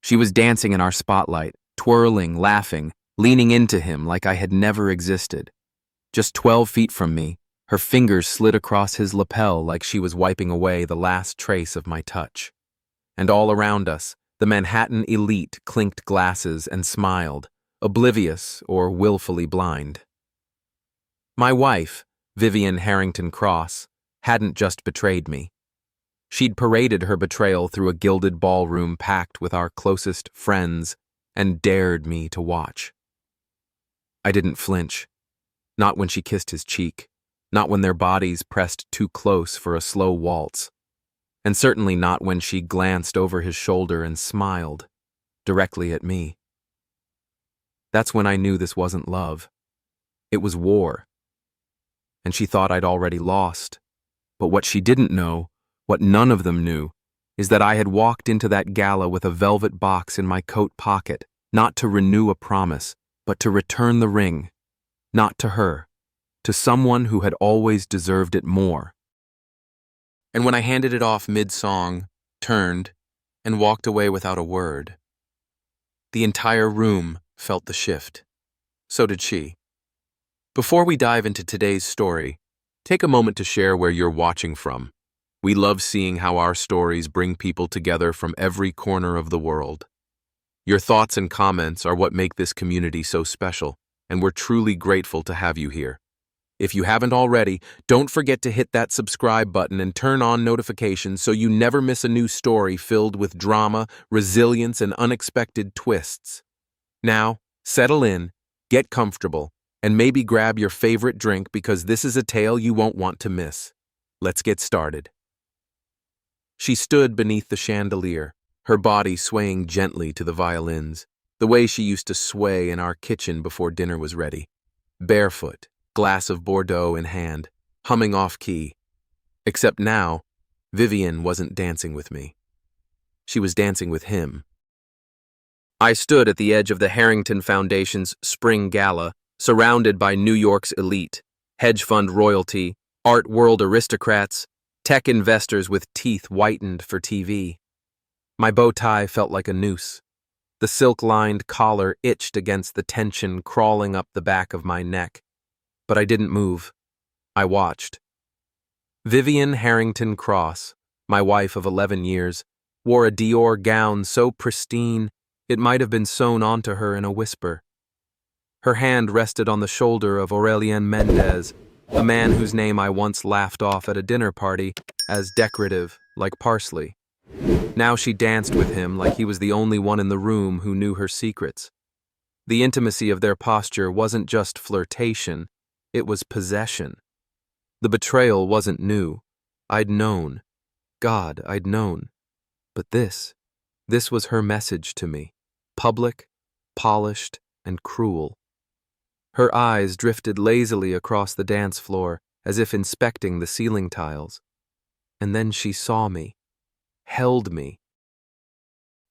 She was dancing in our spotlight, twirling, laughing, leaning into him like I had never existed. Just 12 feet from me, her fingers slid across his lapel like she was wiping away the last trace of my touch. And all around us, the Manhattan elite clinked glasses and smiled, oblivious or willfully blind. My wife, Vivian Harrington Cross, hadn't just betrayed me. She'd paraded her betrayal through a gilded ballroom packed with our closest friends and dared me to watch. I didn't flinch, not when she kissed his cheek, not when their bodies pressed too close for a slow waltz, and certainly not when she glanced over his shoulder and smiled directly at me. That's when I knew this wasn't love. It was war. And she thought I'd already lost. But what she didn't know, what none of them knew, is that I had walked into that gala with a velvet box in my coat pocket, not to renew a promise, but to return the ring, not to her, to someone who had always deserved it more. And when I handed it off mid-song, turned, and walked away without a word, the entire room felt the shift. So did she. Before we dive into today's story, take a moment to share where you're watching from. We love seeing how our stories bring people together from every corner of the world. Your thoughts and comments are what make this community so special, and we're truly grateful to have you here. If you haven't already, don't forget to hit that subscribe button and turn on notifications so you never miss a new story filled with drama, resilience, and unexpected twists. Now, settle in, get comfortable, and maybe grab your favorite drink because this is a tale you won't want to miss. Let's get started. She stood beneath the chandelier, her body swaying gently to the violins, the way she used to sway in our kitchen before dinner was ready. Barefoot, glass of Bordeaux in hand, humming off key. Except now, Vivian wasn't dancing with me. She was dancing with him. I stood at the edge of the Harrington Foundation's Spring Gala, surrounded by New York's elite, hedge fund royalty, art world aristocrats, tech investors with teeth whitened for TV. My bow tie felt like a noose. The silk-lined collar itched against the tension crawling up the back of my neck. But I didn't move. I watched. Vivian Harrington Cross, my wife of 11 years, wore a Dior gown so pristine it might have been sewn onto her in a whisper. Her hand rested on the shoulder of Aurelien Mendez, a man whose name I once laughed off at a dinner party as decorative, like parsley. Now she danced with him like he was the only one in the room who knew her secrets. The intimacy of their posture wasn't just flirtation, it was possession. The betrayal wasn't new. I'd known. God, I'd known. But this was her message to me. Public, polished, and cruel. Her eyes drifted lazily across the dance floor as if inspecting the ceiling tiles. And then she saw me, held me.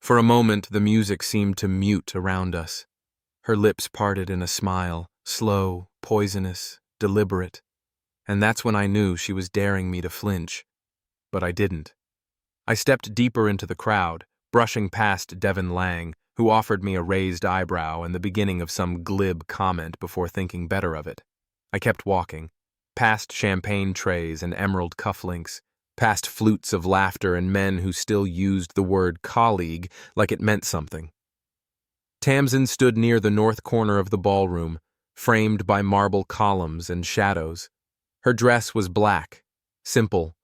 For a moment, the music seemed to mute around us. Her lips parted in a smile, slow, poisonous, deliberate. And that's when I knew she was daring me to flinch. But I didn't. I stepped deeper into the crowd, brushing past Devin Lang, who offered me a raised eyebrow and the beginning of some glib comment before thinking better of it. I kept walking, past champagne trays and emerald cufflinks, past flutes of laughter and men who still used the word colleague like it meant something. Tamsin stood near the north corner of the ballroom, framed by marble columns and shadows. Her dress was black, simple,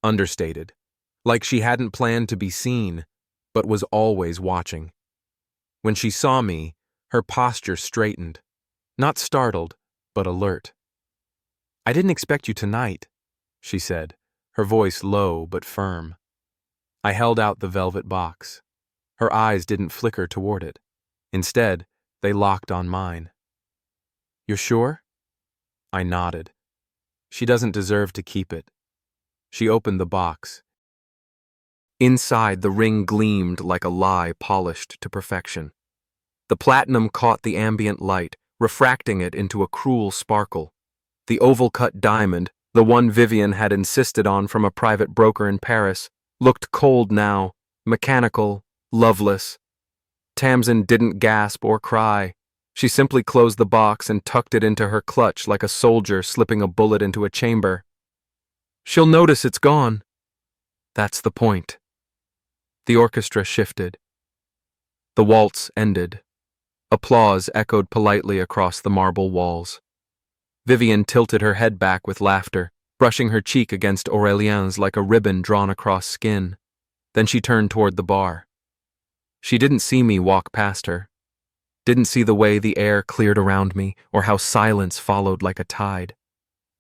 understated, like she hadn't planned to be seen, but was always watching. When she saw me, her posture straightened, not startled, but alert. "I didn't expect you tonight," she said, her voice low but firm. I held out the velvet box. Her eyes didn't flicker toward it. Instead, they locked on mine. "You're sure?" I nodded. She doesn't deserve to keep it. She opened the box. Inside, the ring gleamed like a lie polished to perfection. The platinum caught the ambient light, refracting it into a cruel sparkle. The oval-cut diamond, the one Vivian had insisted on from a private broker in Paris, looked cold now, mechanical, loveless. Tamsin didn't gasp or cry. She simply closed the box and tucked it into her clutch like a soldier slipping a bullet into a chamber. She'll notice it's gone. That's the point. The orchestra shifted. The waltz ended. Applause echoed politely across the marble walls. Vivian tilted her head back with laughter, brushing her cheek against Aurelien's like a ribbon drawn across skin. Then she turned toward the bar. She didn't see me walk past her. Didn't see the way the air cleared around me or how silence followed like a tide.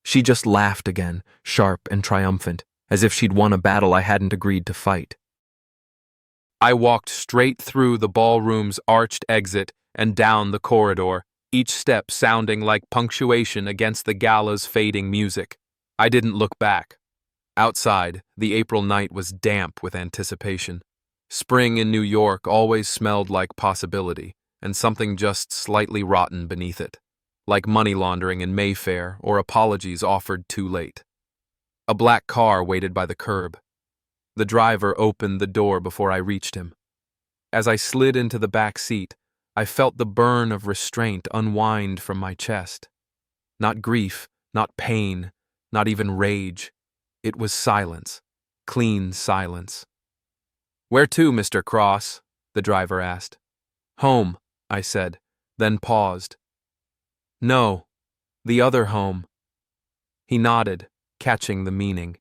She just laughed again, sharp and triumphant, as if she'd won a battle I hadn't agreed to fight. I walked straight through the ballroom's arched exit and down the corridor, each step sounding like punctuation against the gala's fading music. I didn't look back. Outside, the April night was damp with anticipation. Spring in New York always smelled like possibility, and something just slightly rotten beneath it, like money laundering in Mayfair or apologies offered too late. A black car waited by the curb. The driver opened the door before I reached him. As I slid into the back seat, I felt the burn of restraint unwind from my chest. Not grief, not pain, not even rage. It was silence, clean silence. "Where to, Mr. Cross?" the driver asked. "Home," I said, then paused. "No, the other home." He nodded, catching the meaning.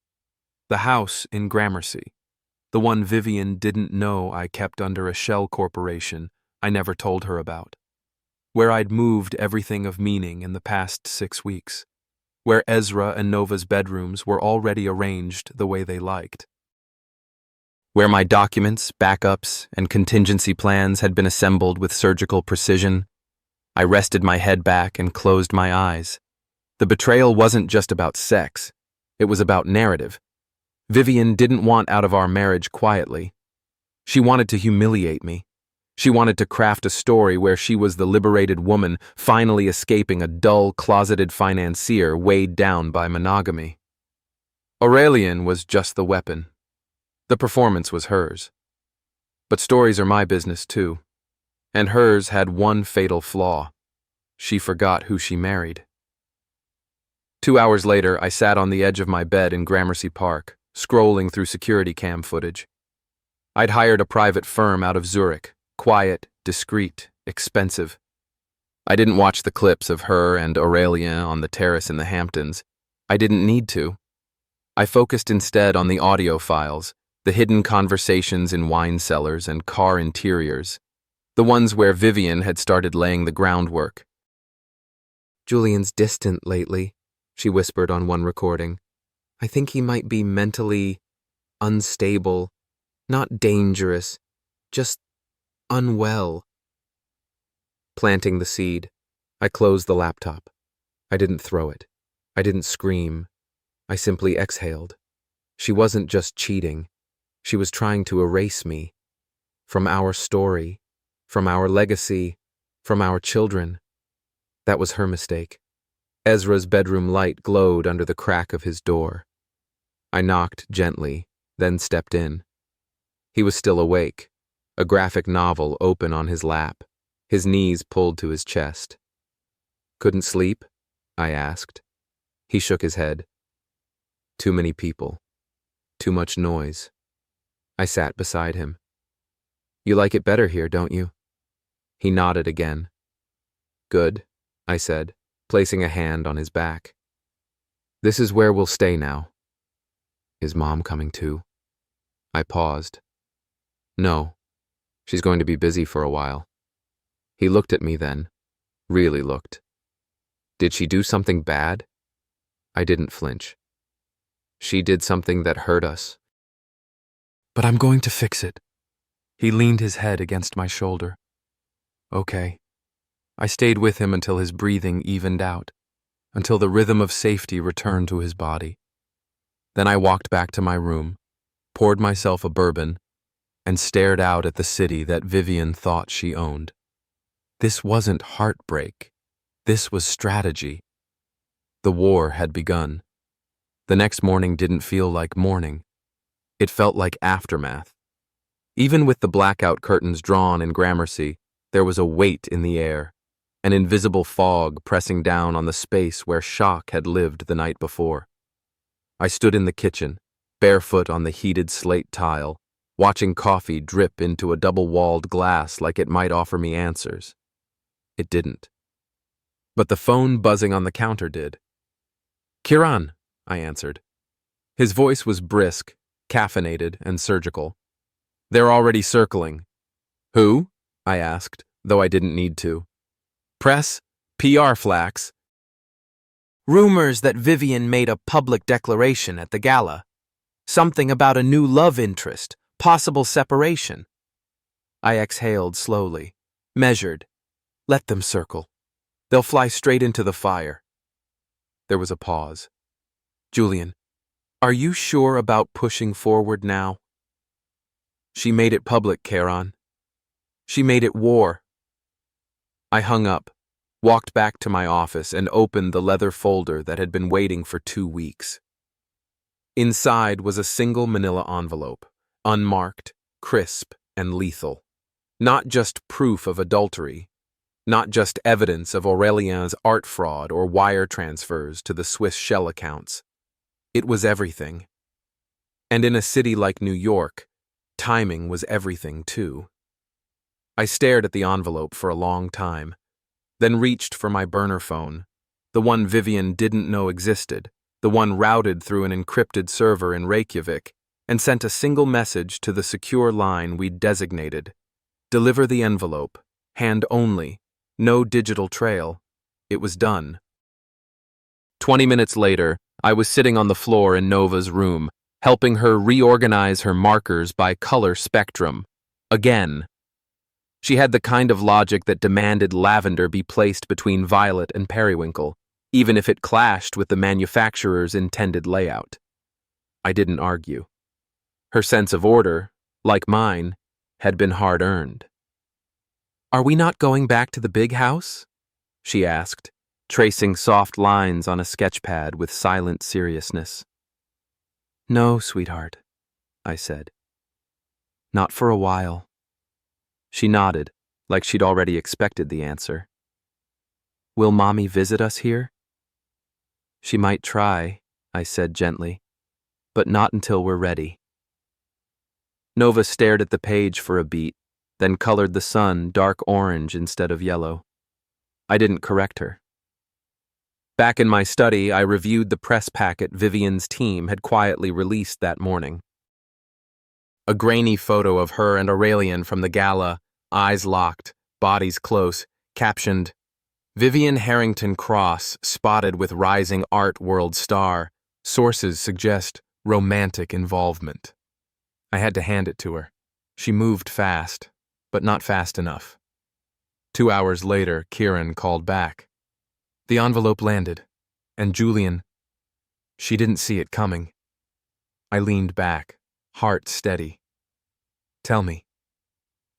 The house in Gramercy. The one Vivian didn't know I kept under a shell corporation I never told her about. Where I'd moved everything of meaning in the past 6 weeks. Where Ezra and Nova's bedrooms were already arranged the way they liked. Where my documents, backups, and contingency plans had been assembled with surgical precision. I rested my head back and closed my eyes. The betrayal wasn't just about sex. It was about narrative. Vivian didn't want out of our marriage quietly. She wanted to humiliate me. She wanted to craft a story where she was the liberated woman finally escaping a dull, closeted financier weighed down by monogamy. Aurelien was just the weapon. The performance was hers. But stories are my business too. And hers had one fatal flaw. She forgot who she married. 2 hours later, I sat on the edge of my bed in Gramercy Park, scrolling through security cam footage. I'd hired a private firm out of Zurich, quiet, discreet, expensive. I didn't watch the clips of her and Aurelien on the terrace in the Hamptons. I didn't need to. I focused instead on the audio files, the hidden conversations in wine cellars and car interiors, the ones where Vivian had started laying the groundwork. "Julian's distant lately," she whispered on one recording. "I think he might be mentally unstable, not dangerous, just unwell." Planting the seed, I closed the laptop. I didn't throw it. I didn't scream. I simply exhaled. She wasn't just cheating. She was trying to erase me. From our story, from our legacy, from our children. That was her mistake. Ezra's bedroom light glowed under the crack of his door. I knocked gently, then stepped in. He was still awake, a graphic novel open on his lap, his knees pulled to his chest. "Couldn't sleep?" I asked. He shook his head. "Too many people. Too much noise." I sat beside him. "You like it better here, don't you?" He nodded again. "Good," I said, placing a hand on his back. "This is where we'll stay now." "Is Mom coming too?" I paused. "No. She's going to be busy for a while." He looked at me then. Really looked. "Did she do something bad?" I didn't flinch. "She did something that hurt us." "But I'm going to fix it." He leaned his head against my shoulder. "Okay." I stayed with him until his breathing evened out, until the rhythm of safety returned to his body. Then I walked back to my room, poured myself a bourbon, and stared out at the city that Vivian thought she owned. This wasn't heartbreak. This was strategy. The war had begun. The next morning didn't feel like morning. It felt like aftermath. Even with the blackout curtains drawn in Gramercy, there was a weight in the air, an invisible fog pressing down on the space where shock had lived the night before. I stood in the kitchen, barefoot on the heated slate tile, watching coffee drip into a double-walled glass like it might offer me answers. It didn't. But the phone buzzing on the counter did. "Kiran," I answered. His voice was brisk, caffeinated, and surgical. "They're already circling." "Who?" I asked, though I didn't need to. "Press, PR flax." "Rumors that Vivian made a public declaration at the gala. Something about a new love interest, possible separation." I exhaled slowly, measured. Let them circle. They'll fly straight into the fire. There was a pause. "Julian, are you sure about pushing forward now?" "She made it public, Kiran. She made it war." I hung up, walked back to my office, and opened the leather folder that had been waiting for 2 weeks. Inside was a single manila envelope, unmarked, crisp, and lethal. Not just proof of adultery, not just evidence of Aurelien's art fraud or wire transfers to the Swiss shell accounts. It was everything. And in a city like New York, timing was everything too. I stared at the envelope for a long time, then reached for my burner phone, the one Vivian didn't know existed, the one routed through an encrypted server in Reykjavik, and sent a single message to the secure line we'd designated. Deliver the envelope, hand only, no digital trail. It was done. 20 minutes later, I was sitting on the floor in Nova's room, helping her reorganize her markers by color spectrum. Again. She had the kind of logic that demanded lavender be placed between violet and periwinkle, even if it clashed with the manufacturer's intended layout. I didn't argue. Her sense of order, like mine, had been hard-earned. "Are we not going back to the big house?" she asked, tracing soft lines on a sketchpad with silent seriousness. "No, sweetheart," I said. "Not for a while." She nodded, like she'd already expected the answer. "Will Mommy visit us here?" "She might try," I said gently, "but not until we're ready." Nova stared at the page for a beat, then colored the sun dark orange instead of yellow. I didn't correct her. Back in my study, I reviewed the press packet Vivian's team had quietly released that morning. A grainy photo of her and Aurelien from the gala, eyes locked, bodies close, captioned, "Vivian Harrington Cross spotted with rising art world star. Sources suggest romantic involvement." I had to hand it to her. She moved fast, but not fast enough. 2 hours later, Kiran called back. The envelope landed, and Julian, she didn't see it coming. I leaned back, heart steady. "Tell me."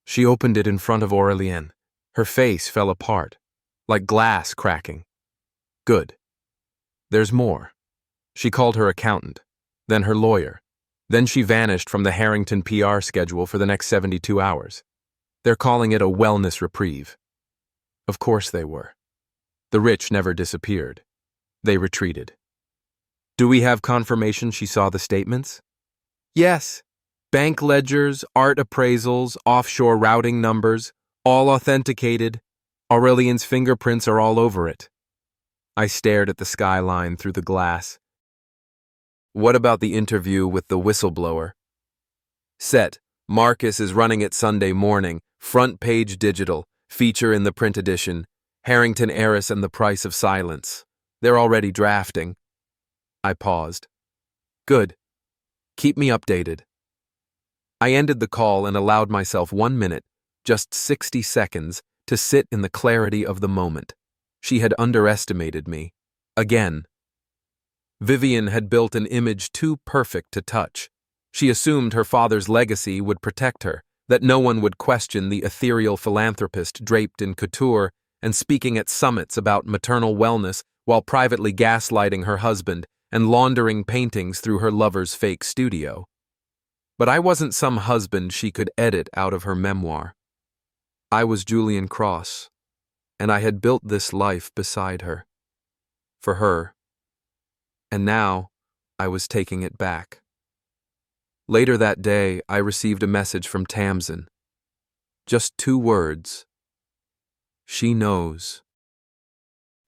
She opened it in front of Aurelien. Her face fell apart, like glass cracking. "Good. There's more." She called her accountant, then her lawyer. Then she vanished from the Harrington PR schedule for the next 72 hours. They're calling it a wellness reprieve. Of course they were. The rich never disappeared. They retreated. "Do we have confirmation she saw the statements?" "Yes. Bank ledgers, art appraisals, offshore routing numbers, all authenticated. Aurelien's fingerprints are all over it." I stared at the skyline through the glass. "What about the interview with the whistleblower?" "Set. Marcus is running it Sunday morning, front page digital, feature in the print edition, Harrington Heiress and the Price of Silence. They're already drafting." I paused. "Good. Keep me updated." I ended the call and allowed myself 1 minute, just 60 seconds, to sit in the clarity of the moment. She had underestimated me. Again. Vivian had built an image too perfect to touch. She assumed her father's legacy would protect her, that no one would question the ethereal philanthropist draped in couture and speaking at summits about maternal wellness while privately gaslighting her husband and laundering paintings through her lover's fake studio. But I wasn't some husband she could edit out of her memoir. I was Julian Cross, and I had built this life beside her. For her. And now, I was taking it back. Later that day, I received a message from Tamsin. Just 2 words. She knows.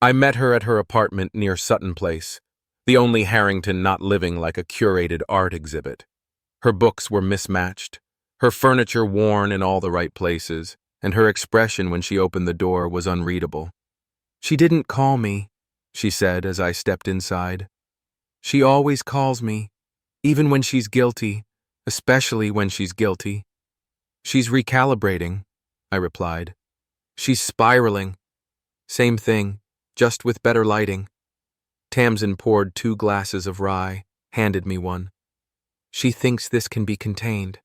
I met her at her apartment near Sutton Place, the only Harrington not living like a curated art exhibit. Her books were mismatched, her furniture worn in all the right places, and her expression when she opened the door was unreadable. "She didn't call me," she said as I stepped inside. "She always calls me, even when she's guilty, especially when she's guilty." "She's recalibrating," I replied. "She's spiraling. Same thing, just with better lighting." Tamsin poured 2 glasses of rye, handed me one. "She thinks this can be contained,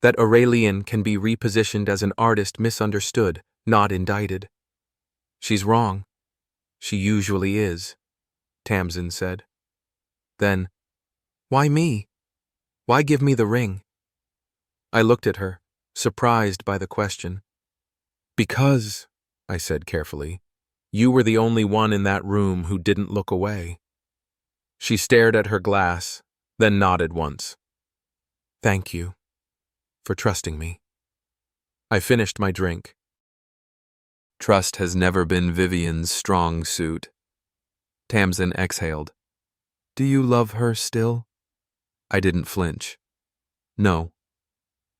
that Aurelian can be repositioned as an artist misunderstood, not indicted." "She's wrong. She usually is," Tamsin said. Then, "Why me? Why give me the ring?" I looked at her, surprised by the question. "Because," I said carefully, "you were the only one in that room who didn't look away." She stared at her glass, then nodded once. "Thank you for trusting me." I finished my drink. Trust has never been Vivian's strong suit. Tamsin exhaled. "Do you love her still?" I didn't flinch. "No."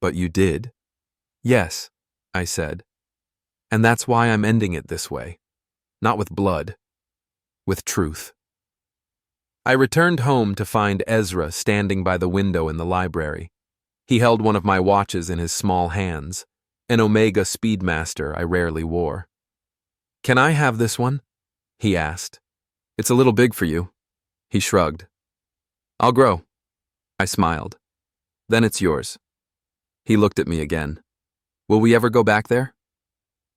"But you did?" "Yes," I said. "And that's why I'm ending it this way. Not with blood. With truth." I returned home to find Ezra standing by the window in the library. He held one of my watches in his small hands, an Omega Speedmaster I rarely wore. "Can I have this one?" he asked. "It's a little big for you." He shrugged. "I'll grow." I smiled. "Then it's yours." He looked at me again. "Will we ever go back there?"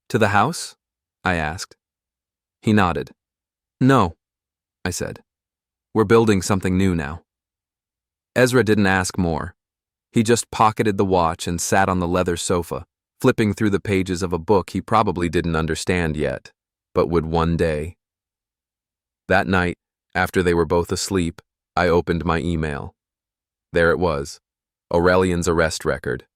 "To the house?" I asked. He nodded. "No," I said. "We're building something new now." Ezra didn't ask more. He just pocketed the watch and sat on the leather sofa, flipping through the pages of a book he probably didn't understand yet, but would one day. That night, after they were both asleep, I opened my email. There it was, Aurelian's arrest record.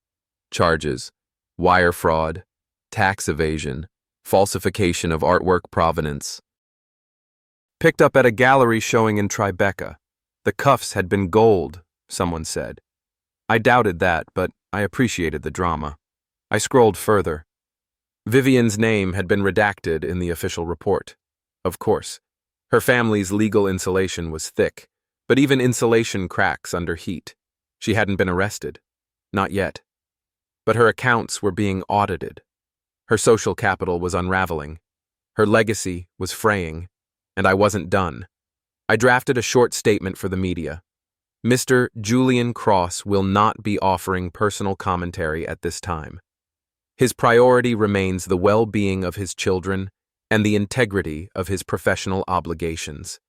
Charges: wire fraud, tax evasion, falsification of artwork provenance. Picked up at a gallery showing in Tribeca. The cuffs had been gold, someone said. I doubted that, but I appreciated the drama. I scrolled further. Vivian's name had been redacted in the official report. Of course. Her family's legal insulation was thick, but even insulation cracks under heat. She hadn't been arrested. Not yet. But her accounts were being audited. Her social capital was unraveling. Her legacy was fraying, and I wasn't done. I drafted a short statement for the media. Mr. Julian Cross will not be offering personal commentary at this time. His priority remains the well-being of his children and the integrity of his professional obligations.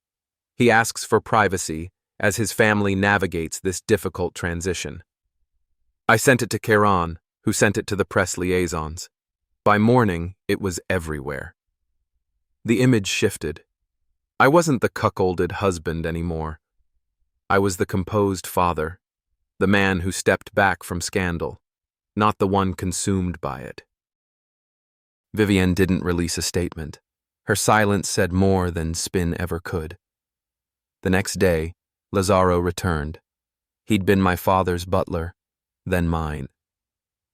He asks for privacy as his family navigates this difficult transition. I sent it to Kieran, who sent it to the press liaisons. By morning, it was everywhere. The image shifted. I wasn't the cuckolded husband anymore. I was the composed father, the man who stepped back from scandal, not the one consumed by it. Vivian didn't release a statement. Her silence said more than spin ever could. The next day, Lazaro returned. He'd been my father's butler, then mine.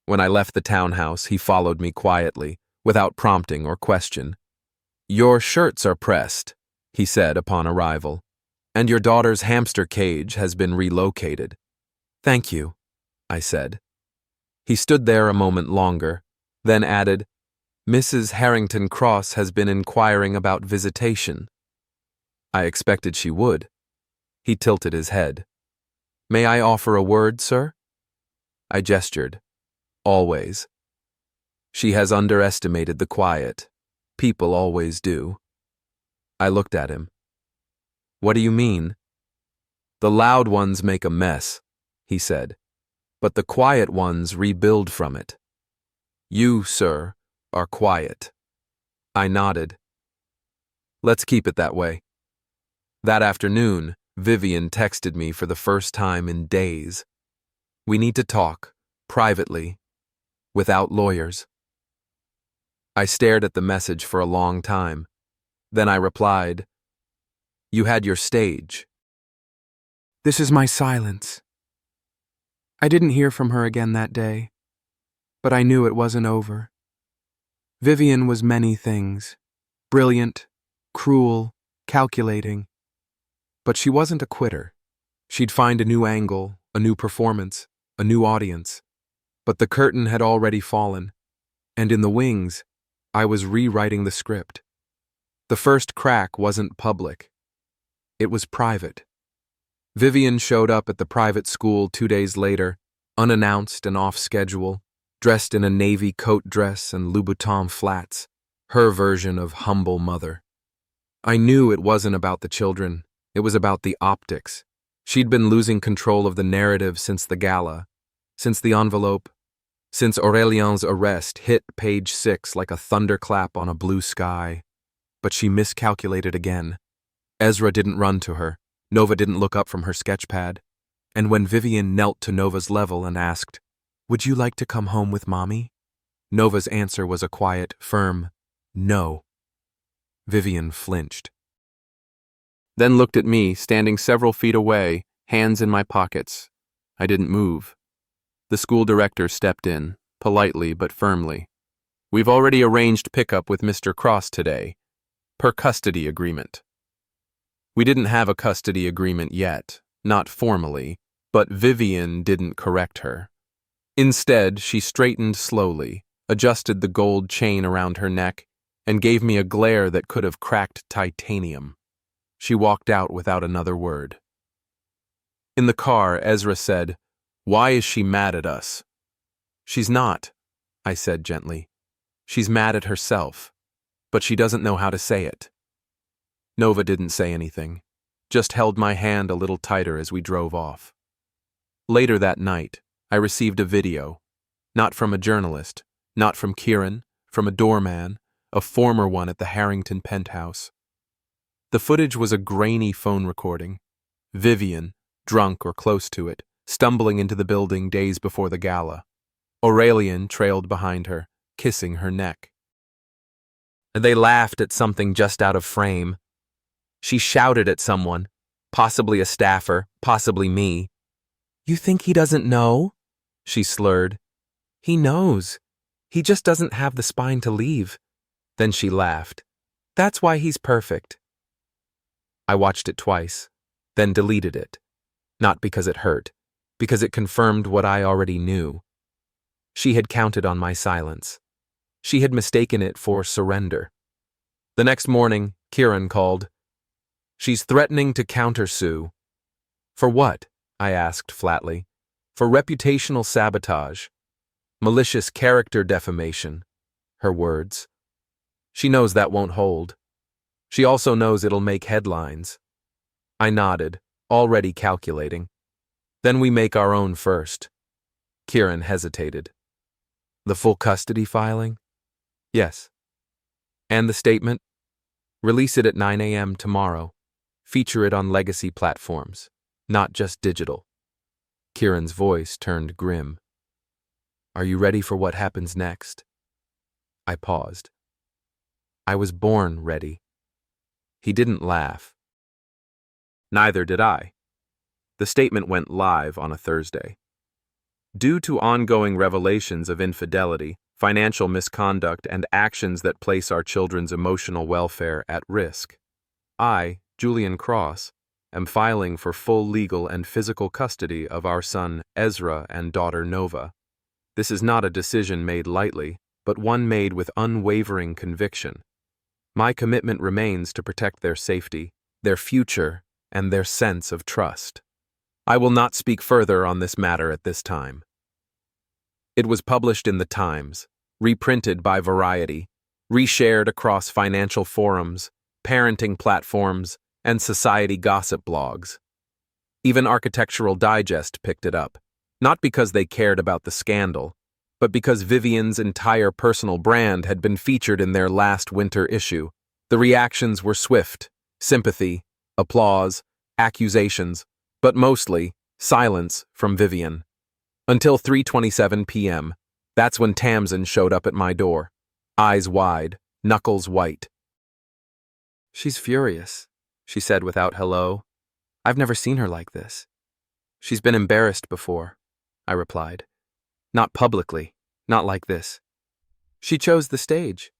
When I left the townhouse, he followed me quietly, without prompting or question. "Your shirts are pressed," he said upon arrival, "and your daughter's hamster cage has been relocated." "Thank you," I said. He stood there a moment longer, then added, "Mrs. Harrington Cross has been inquiring about visitation." I expected she would. He tilted his head. "May I offer a word, sir?" I gestured. "Always." "She has underestimated the quiet. People always do." I looked at him. "What do you mean?" "The loud ones make a mess," he said. but the quiet ones rebuild from it. You, sir, are quiet. I nodded. Let's keep it that way. That afternoon, Vivian texted me for the first time in days. We need to talk, privately, without lawyers. I stared at the message for a long time. Then I replied, You had your stage. This is my silence. I didn't hear from her again that day, but I knew it wasn't over. Vivian was many things. Brilliant, cruel, calculating. But she wasn't a quitter. She'd find a new angle, a new performance, a new audience. But the curtain had already fallen, and in the wings, I was rewriting the script. The first crack wasn't public. It was private. Vivian showed up at the private school 2 days later, unannounced and off schedule, dressed in a navy coat dress and Louboutin flats, her version of humble mother. I knew it wasn't about the children, it was about the optics. She'd been losing control of the narrative since the gala, since the envelope, since Aurelien's arrest hit page 6 like a thunderclap on a blue sky. But she miscalculated again. Ezra didn't run to her. Nova didn't look up from her sketchpad. And when Vivian knelt to Nova's level and asked, Would you like to come home with Mommy? Nova's answer was a quiet, firm, no. Vivian flinched. Then looked at me, standing several feet away, hands in my pockets. I didn't move. The school director stepped in, politely but firmly. We've already arranged pickup with Mr. Cross today, per custody agreement. We didn't have a custody agreement yet, not formally, but Vivian didn't correct her. Instead, she straightened slowly, adjusted the gold chain around her neck, and gave me a glare that could have cracked titanium. She walked out without another word. In the car, Ezra said, Why is she mad at us? She's not, I said gently. She's mad at herself, but she doesn't know how to say it. Nova didn't say anything, just held my hand a little tighter as we drove off. Later that night, I received a video, not from a journalist, not from Kieran, from a doorman, a former one at the Harrington penthouse. The footage was a grainy phone recording. Vivian, drunk or close to it, stumbling into the building days before the gala. Aurelien trailed behind her, kissing her neck. They laughed at something just out of frame. She shouted at someone, possibly a staffer, possibly me. You think he doesn't know? She slurred. He knows. He just doesn't have the spine to leave. Then she laughed. That's why he's perfect. I watched it twice, then deleted it. Not because it hurt, because it confirmed what I already knew. She had counted on my silence. She had mistaken it for surrender. The next morning, Kieran called. She's threatening to countersue. For what? I asked flatly. For reputational sabotage. Malicious character defamation. Her words. She knows that won't hold. She also knows it'll make headlines. I nodded, already calculating. Then we make our own first. Kieran hesitated. The full custody filing? Yes. And the statement? Release it at 9 a.m. tomorrow. Feature it on legacy platforms, not just digital. Kieran's voice turned grim. Are you ready for what happens next? I paused. I was born ready. He didn't laugh. Neither did I. The statement went live on a Thursday. Due to ongoing revelations of infidelity, financial misconduct, and actions that place our children's emotional welfare at risk, I, Julian Cross, am filing for full legal and physical custody of our son Ezra and daughter Nova. This is not a decision made lightly, but one made with unwavering conviction. My commitment remains to protect their safety, their future, and their sense of trust. I will not speak further on this matter at this time. It was published in the Times, reprinted by Variety, reshared across financial forums, parenting platforms, and society gossip blogs. Even Architectural Digest picked it up, Not because they cared about the scandal, but because Vivian's entire personal brand had been featured in their last winter issue. The reactions were swift: sympathy, applause, accusations, but mostly silence from Vivian. Until 3:27 p.m., that's when Tamsin showed up at my door, eyes wide, knuckles white. She's furious, she said without hello. I've never seen her like this. She's been embarrassed before, I replied. Not publicly, not like this. She chose the stage.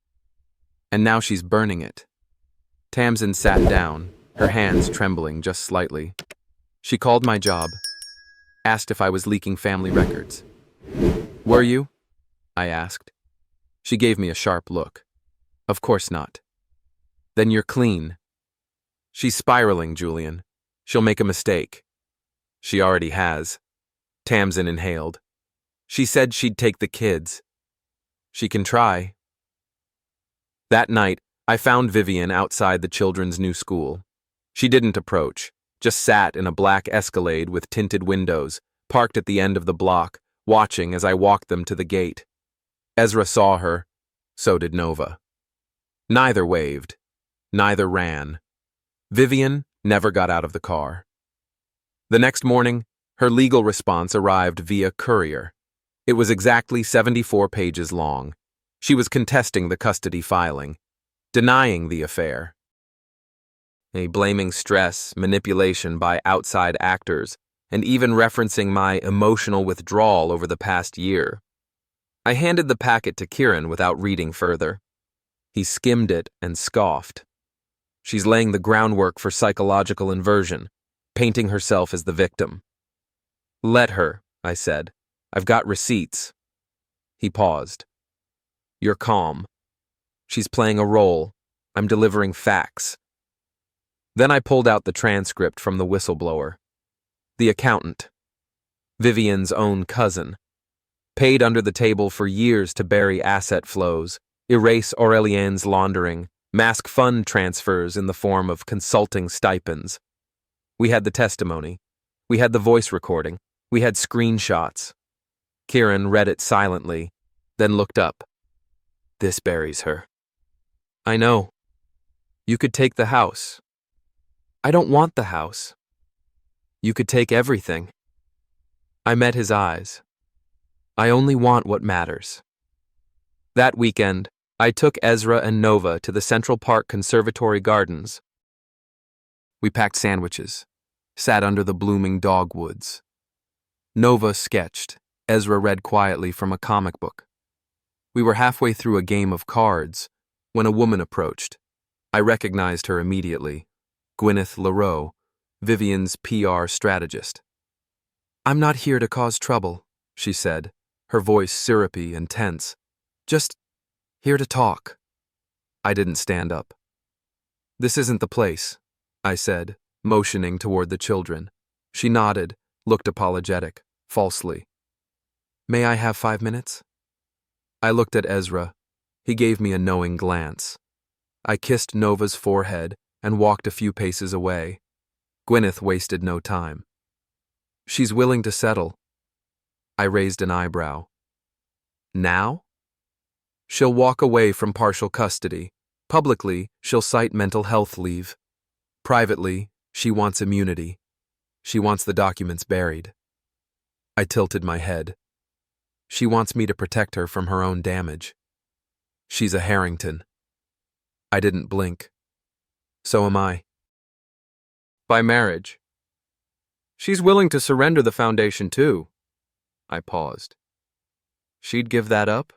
And now she's burning it. Tamsin sat down, her hands trembling just slightly. She called my job, asked if I was leaking family records. Were you? I asked. She gave me a sharp look. Of course not. Then you're clean. She's spiraling, Julian. She'll make a mistake. She already has. Tamsin inhaled. She said she'd take the kids. She can try. That night, I found Vivian outside the children's new school. She didn't approach, just sat in a black Escalade with tinted windows, parked at the end of the block, watching as I walked them to the gate. Ezra saw her. So did Nova. Neither waved. Neither ran. Vivian never got out of the car. The next morning, her legal response arrived via courier. It was exactly 74 pages long. She was contesting the custody filing, denying the affair. Blaming stress, manipulation by outside actors, and even referencing my emotional withdrawal over the past year. I handed the packet to Kieran without reading further. He skimmed it and scoffed. She's laying the groundwork for psychological inversion, painting herself as the victim. Let her, I said. I've got receipts. He paused. You're calm. She's playing a role. I'm delivering facts. Then I pulled out the transcript from the whistleblower. The accountant. Vivian's own cousin. Paid under the table for years to bury asset flows, erase Aurelienne's laundering, mask fund transfers in the form of consulting stipends. We had the testimony. We had the voice recording. We had screenshots. Kieran read it silently, then looked up. This buries her. I know. You could take the house. I don't want the house. You could take everything. I met his eyes. I only want what matters. That weekend, I took Ezra and Nova to the Central Park Conservatory Gardens. We packed sandwiches, sat under the blooming dogwoods. Nova sketched. Ezra read quietly from a comic book. We were halfway through a game of cards when a woman approached. I recognized her immediately. Gwyneth Leroux, Vivian's PR strategist. I'm not here to cause trouble, she said, her voice syrupy and tense. Just here to talk. I didn't stand up. This isn't the place, I said, motioning toward the children. She nodded, looked apologetic, falsely. May I have 5 minutes? I looked at Ezra. He gave me a knowing glance. I kissed Nova's forehead and walked a few paces away. Gwyneth wasted no time. She's willing to settle. I raised an eyebrow. Now? She'll walk away from partial custody. Publicly, she'll cite mental health leave. Privately, she wants immunity. She wants the documents buried. I tilted my head. She wants me to protect her from her own damage. She's a Harrington. I didn't blink. So am I. By marriage. She's willing to surrender the foundation too. I paused. She'd give that up?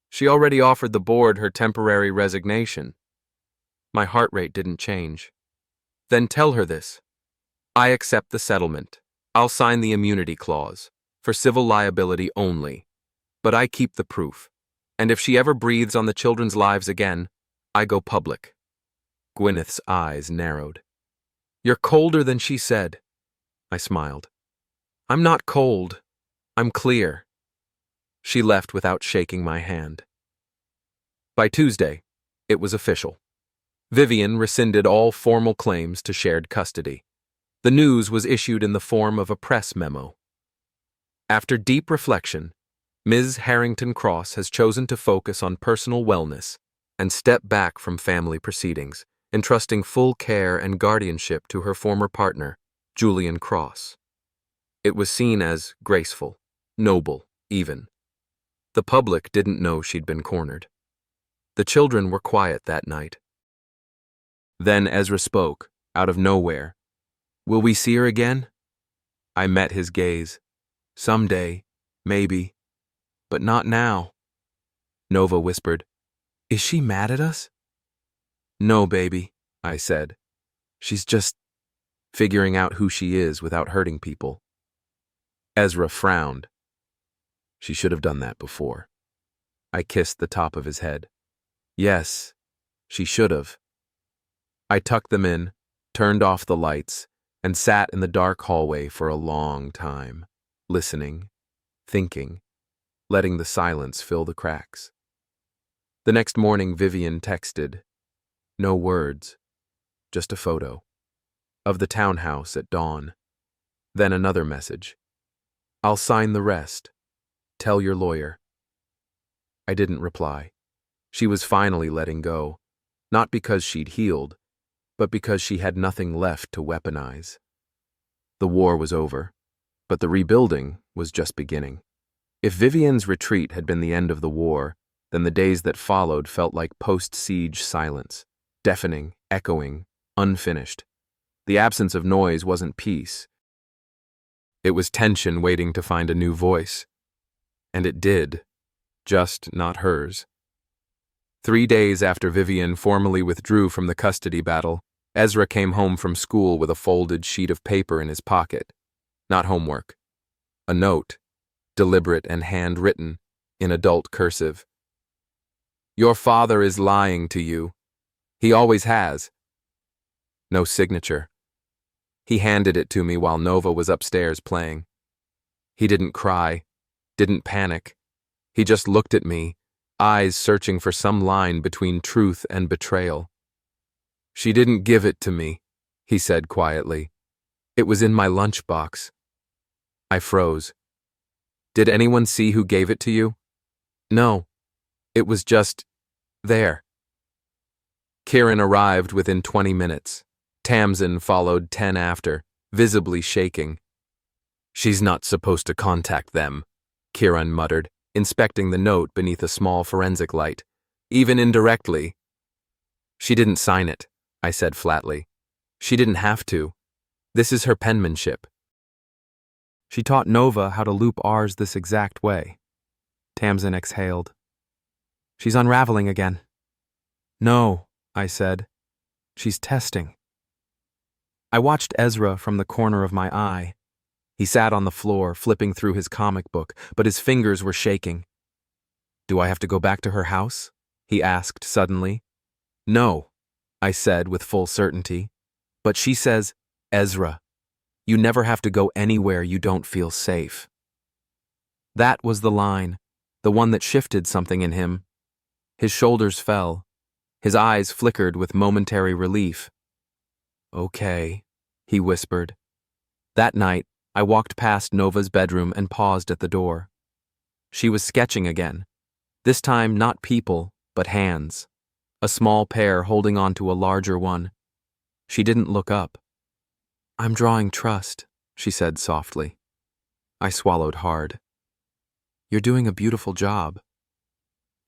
She already offered the board her temporary resignation. My heart rate didn't change. Then tell her this. I accept the settlement. I'll sign the immunity clause. For civil liability only. But I keep the proof. And if she ever breathes on the children's lives again, I go public. Gwyneth's eyes narrowed. You're colder than she said. I smiled. I'm not cold. I'm clear. She left without shaking my hand. By Tuesday, it was official. Vivian rescinded all formal claims to shared custody. The news was issued in the form of a press memo. After deep reflection, Ms. Harrington Cross has chosen to focus on personal wellness and step back from family proceedings, entrusting full care and guardianship to her former partner, Julian Cross. It was seen as graceful, noble, even. The public didn't know she'd been cornered. The children were quiet that night. Then Ezra spoke, out of nowhere. "Will we see her again?" I met his gaze. "Someday, maybe, but not now." Nova whispered, "Is she mad at us?" "No, baby," I said. "She's just figuring out who she is without hurting people." Ezra frowned. "She should have done that before." I kissed the top of his head. "Yes, she should have." I tucked them in, turned off the lights, and sat in the dark hallway for a long time, listening, thinking, letting the silence fill the cracks. The next morning, Vivian texted. No words, just a photo. Of the townhouse at dawn. Then another message. "I'll sign the rest. Tell your lawyer." I didn't reply. She was finally letting go, not because she'd healed, but because she had nothing left to weaponize. The war was over, but the rebuilding was just beginning. If Vivian's retreat had been the end of the war, then the days that followed felt like post-siege silence, deafening, echoing, unfinished. The absence of noise wasn't peace. It was tension waiting to find a new voice. And it did, just not hers. 3 days after Vivian formally withdrew from the custody battle, Ezra came home from school with a folded sheet of paper in his pocket. Not homework. A note, deliberate and handwritten, in adult cursive. "Your father is lying to you. He always has." No signature. He handed it to me while Nova was upstairs playing. He didn't cry, didn't panic. He just looked at me, eyes searching for some line between truth and betrayal. "She didn't give it to me," he said quietly. "It was in my lunchbox." I froze. "Did anyone see who gave it to you?" "No. It was just there." Kieran arrived within 20 minutes. Tamsin followed 10 after, visibly shaking. "She's not supposed to contact them," Kieran muttered, inspecting the note beneath a small forensic light. "Even indirectly." "She didn't sign it," I said flatly. "She didn't have to. This is her penmanship." "She taught Nova how to loop R's this exact way." Tamsin exhaled. "She's unraveling again." "No," I said. "She's testing." I watched Ezra from the corner of my eye. He sat on the floor, flipping through his comic book, but his fingers were shaking. "Do I have to go back to her house?" he asked suddenly. "No," I said with full certainty. "But she says, Ezra, you never have to go anywhere you don't feel safe." That was the line, the one that shifted something in him. His shoulders fell. His eyes flickered with momentary relief. "Okay," he whispered. That night, I walked past Nova's bedroom and paused at the door. She was sketching again. This time not people, but hands. A small pair holding onto a larger one. She didn't look up. "I'm drawing trust," she said softly. I swallowed hard. "You're doing a beautiful job."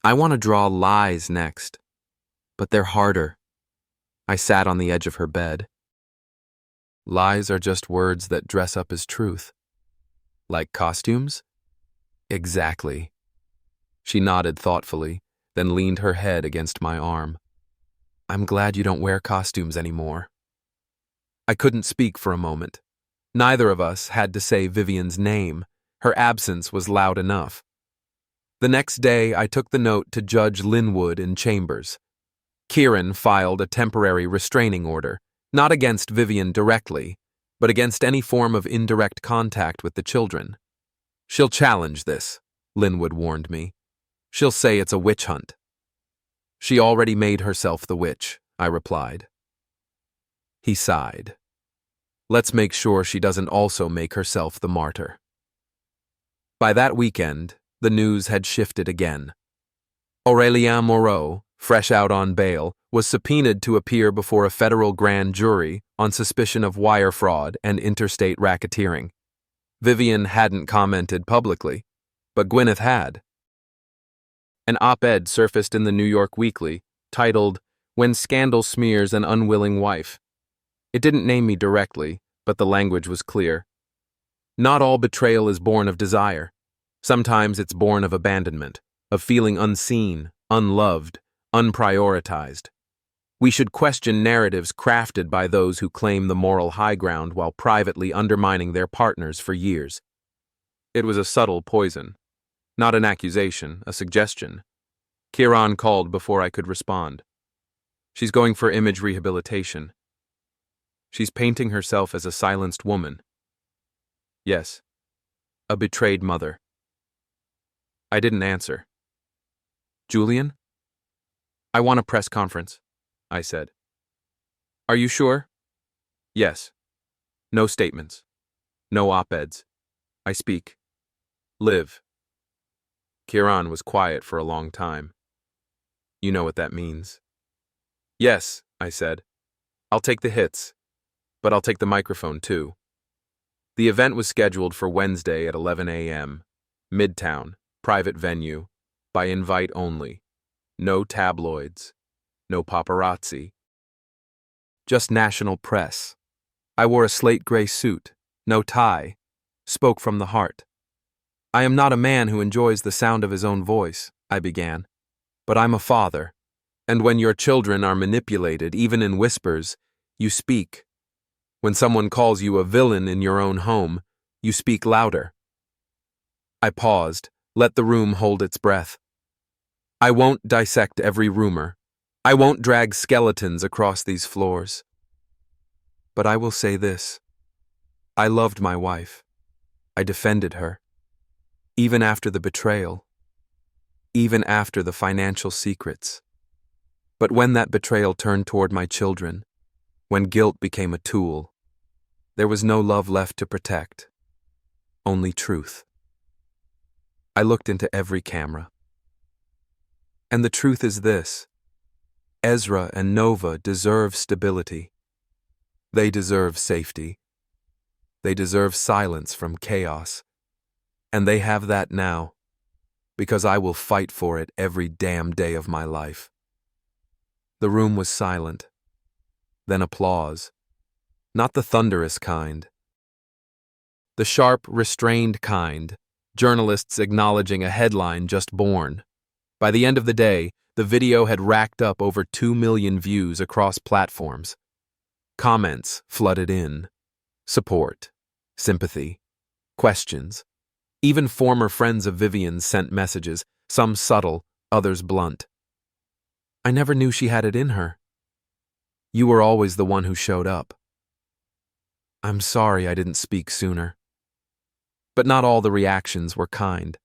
"I want to draw lies next, but they're harder." I sat on the edge of her bed. "Lies are just words that dress up as truth." "Like costumes?" "Exactly." She nodded thoughtfully, then leaned her head against my arm. "I'm glad you don't wear costumes anymore." I couldn't speak for a moment. Neither of us had to say Vivian's name. Her absence was loud enough. The next day, I took the note to Judge Linwood in Chambers. Kieran filed a temporary restraining order, not against Vivian directly, but against any form of indirect contact with the children. "She'll challenge this," Linwood warned me. "She'll say it's a witch hunt." "She already made herself the witch," I replied. He sighed. "Let's make sure she doesn't also make herself the martyr." By that weekend, the news had shifted again. Aurélien Moreau, fresh out on bail, was subpoenaed to appear before a federal grand jury on suspicion of wire fraud and interstate racketeering. Vivian hadn't commented publicly, but Gwyneth had. An op-ed surfaced in the New York Weekly, titled, "When Scandal Smears an Unwilling Wife." It didn't name me directly, but the language was clear. Not all betrayal is born of desire. Sometimes it's born of abandonment, of feeling unseen, unloved, unprioritized. We should question narratives crafted by those who claim the moral high ground while privately undermining their partners for years. It was a subtle poison. Not an accusation, a suggestion. Kieran called before I could respond. She's going for image rehabilitation. She's painting herself as a silenced woman. Yes, a betrayed mother. I didn't answer. Julian? I want a press conference, I said. Are you sure? Yes. No statements. No op-eds. I speak. Live. Kieran was quiet for a long time. You know what that means. Yes, I said. I'll take the hits, but I'll take the microphone too. The event was scheduled for Wednesday at 11 a.m., Midtown, private venue, by invite only. No tabloids, no paparazzi. Just national press. I wore a slate gray suit, no tie, spoke from the heart. I am not a man who enjoys the sound of his own voice, I began, but I'm a father, and when your children are manipulated, even in whispers, you speak. When someone calls you a villain in your own home, you speak louder. I paused, let the room hold its breath. I won't dissect every rumor. I won't drag skeletons across these floors. But I will say this. I loved my wife. I defended her. Even after the betrayal. Even after the financial secrets. But when that betrayal turned toward my children, when guilt became a tool, there was no love left to protect. Only truth. I looked into every camera. And the truth is this. Ezra and Nova deserve stability. They deserve safety. They deserve silence from chaos. And they have that now, because I will fight for it every damn day of my life. The room was silent. Then applause. Not the thunderous kind. The sharp, restrained kind, journalists acknowledging a headline just born. By the end of the day, the video had racked up over 2 million views across platforms. Comments flooded in. Support, sympathy, questions. Even former friends of Vivian's sent messages, some subtle, others blunt. I never knew she had it in her. You were always the one who showed up. I'm sorry I didn't speak sooner. But not all the reactions were kind.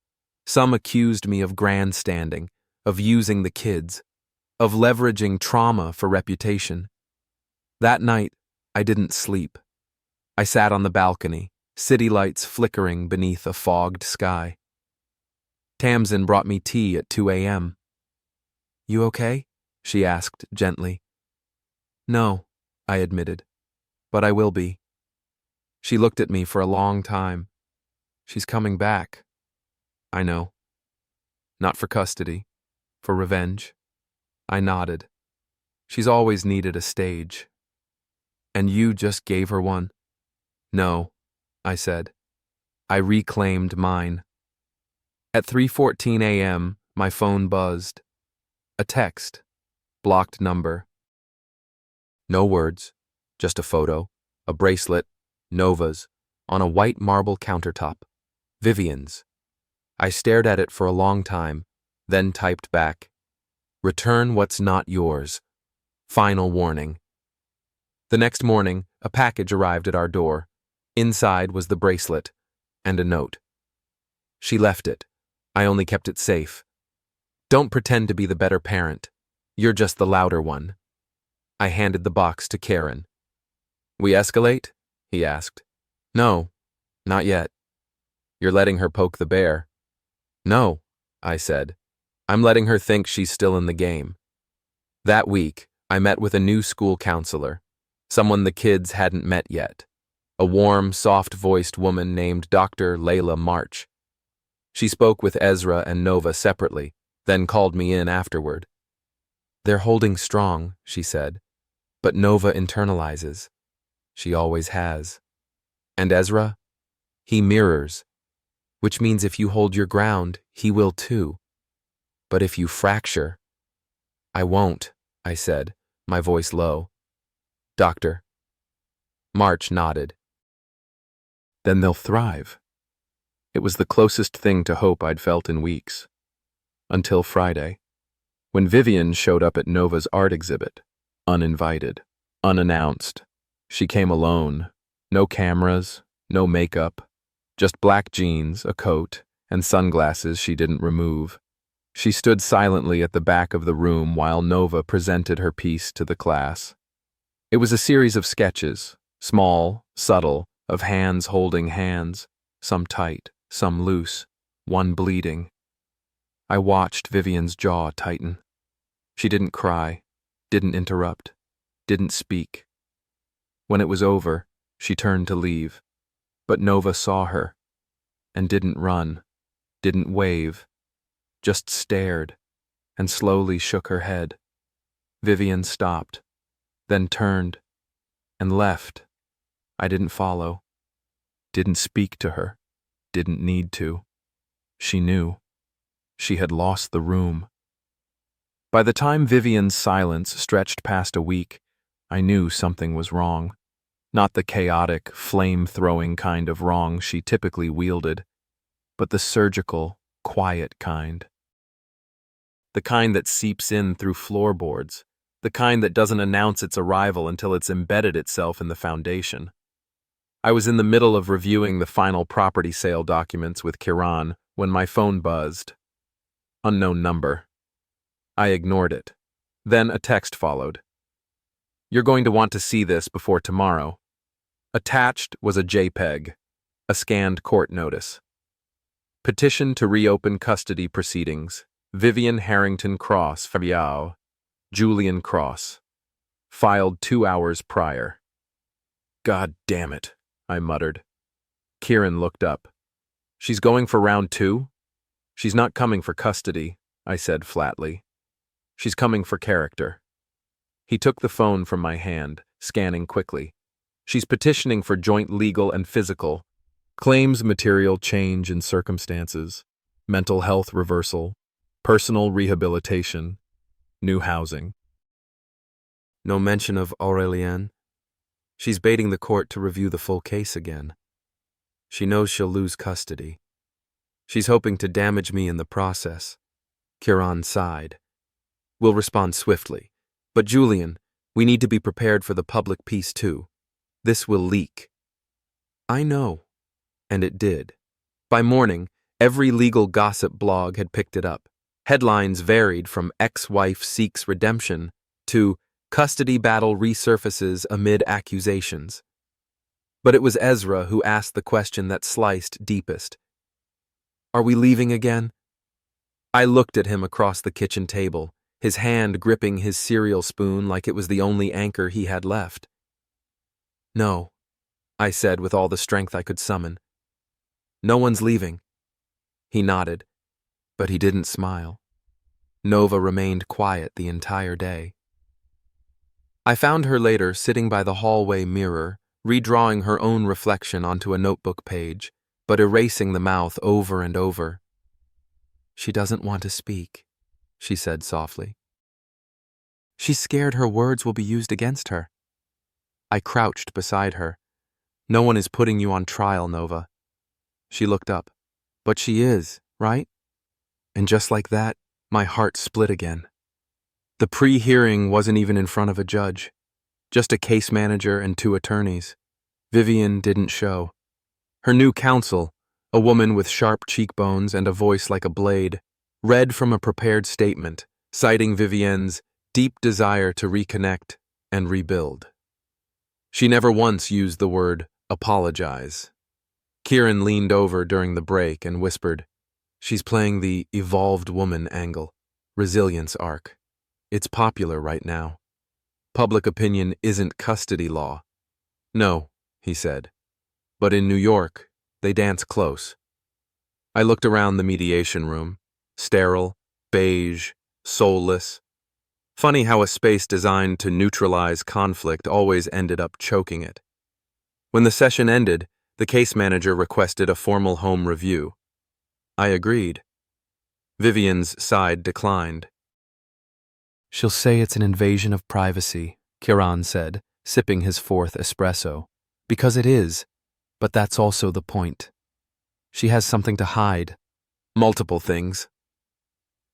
Some accused me of grandstanding, of using the kids, of leveraging trauma for reputation. That night, I didn't sleep. I sat on the balcony, city lights flickering beneath a fogged sky. Tamsin brought me tea at 2 a.m. You okay? She asked gently. No, I admitted, but I will be. She looked at me for a long time. She's coming back. I know. Not for custody, for revenge. I nodded. She's always needed a stage. And you just gave her one? No, I said. I reclaimed mine. At 3:14 a.m., my phone buzzed. A text. Blocked number. No words, just a photo, a bracelet, Nova's, on a white marble countertop. Vivian's. I stared at it for a long time, then typed back, "Return what's not yours. Final warning." The next morning, a package arrived at our door. Inside was the bracelet and a note. She left it. I only kept it safe. Don't pretend to be the better parent. You're just the louder one. I handed the box to Kieran. We escalate? He asked. No, not yet. You're letting her poke the bear. No, I said. I'm letting her think she's still in the game. That week, I met with a new school counselor, someone the kids hadn't met yet, a warm, soft-voiced woman named Dr. Layla March. She spoke with Ezra and Nova separately, then called me in afterward. They're holding strong, she said, but Nova internalizes. She always has. And Ezra? He mirrors, which means if you hold your ground, he will too. But if you fracture, I won't, I said, my voice low. Doctor. March nodded. Then they'll thrive. It was the closest thing to hope I'd felt in weeks. Until Friday, when Vivian showed up at Nova's art exhibit, uninvited, unannounced. She came alone, no cameras, no makeup, just black jeans, a coat, and sunglasses she didn't remove. She stood silently at the back of the room while Nova presented her piece to the class. It was a series of sketches, small, subtle, of hands holding hands, some tight, some loose, one bleeding. I watched Vivian's jaw tighten. She didn't cry, didn't interrupt, didn't speak. When it was over, she turned to leave, but Nova saw her and didn't run, didn't wave, just stared and slowly shook her head. Vivian stopped, then turned and left. I didn't follow, didn't speak to her, didn't need to. She knew. She had lost the room. By the time Vivian's silence stretched past a week, I knew something was wrong. Not the chaotic, flame-throwing kind of wrong she typically wielded, but the surgical, quiet kind. The kind that seeps in through floorboards, the kind that doesn't announce its arrival until it's embedded itself in the foundation. I was in the middle of reviewing the final property sale documents with Kiran when my phone buzzed. Unknown number. I ignored it. Then a text followed. You're going to want to see this before tomorrow. Attached was a JPEG, a scanned court notice. Petition to reopen custody proceedings. Vivian Harrington Cross, Fabiao, Julian Cross. Filed 2 hours prior. God damn it, I muttered. Kieran looked up. She's going for round 2? She's not coming for custody, I said flatly. She's coming for character. He took the phone from my hand, scanning quickly. She's petitioning for joint legal and physical, claims material change in circumstances, mental health reversal, personal rehabilitation, new housing. No mention of Aurelienne. She's baiting the court to review the full case again. She knows she'll lose custody. She's hoping to damage me in the process. Kiran sighed. We'll respond swiftly. But Julian, we need to be prepared for the public peace too. This will leak. I know. And it did. By morning, every legal gossip blog had picked it up. Headlines varied from ex-wife seeks redemption to custody battle resurfaces amid accusations. But it was Ezra who asked the question that sliced deepest. Are we leaving again? I looked at him across the kitchen table, his hand gripping his cereal spoon like it was the only anchor he had left. No, I said with all the strength I could summon. No one's leaving. He nodded, but he didn't smile. Nova remained quiet the entire day. I found her later sitting by the hallway mirror, redrawing her own reflection onto a notebook page, but erasing the mouth over and over. She doesn't want to speak, she said softly. She's scared her words will be used against her. I crouched beside her. No one is putting you on trial, Nova. She looked up. But she is, right? And just like that, my heart split again. The pre-hearing wasn't even in front of a judge. Just a case manager and 2 attorneys. Vivian didn't show. Her new counsel, a woman with sharp cheekbones and a voice like a blade, read from a prepared statement, citing Vivian's deep desire to reconnect and rebuild. She never once used the word apologize. Kieran leaned over during the break and whispered, "She's playing the evolved woman angle, resilience arc. It's popular right now. Public opinion isn't custody law." "No," he said. "But in New York, they dance close." I looked around the mediation room. Sterile, beige, soulless. Funny how a space designed to neutralize conflict always ended up choking it. When the session ended, the case manager requested a formal home review. I agreed. Vivian's side declined. "She'll say it's an invasion of privacy," Kieran said, sipping his fourth espresso. "Because it is, but that's also the point. She has something to hide. Multiple things."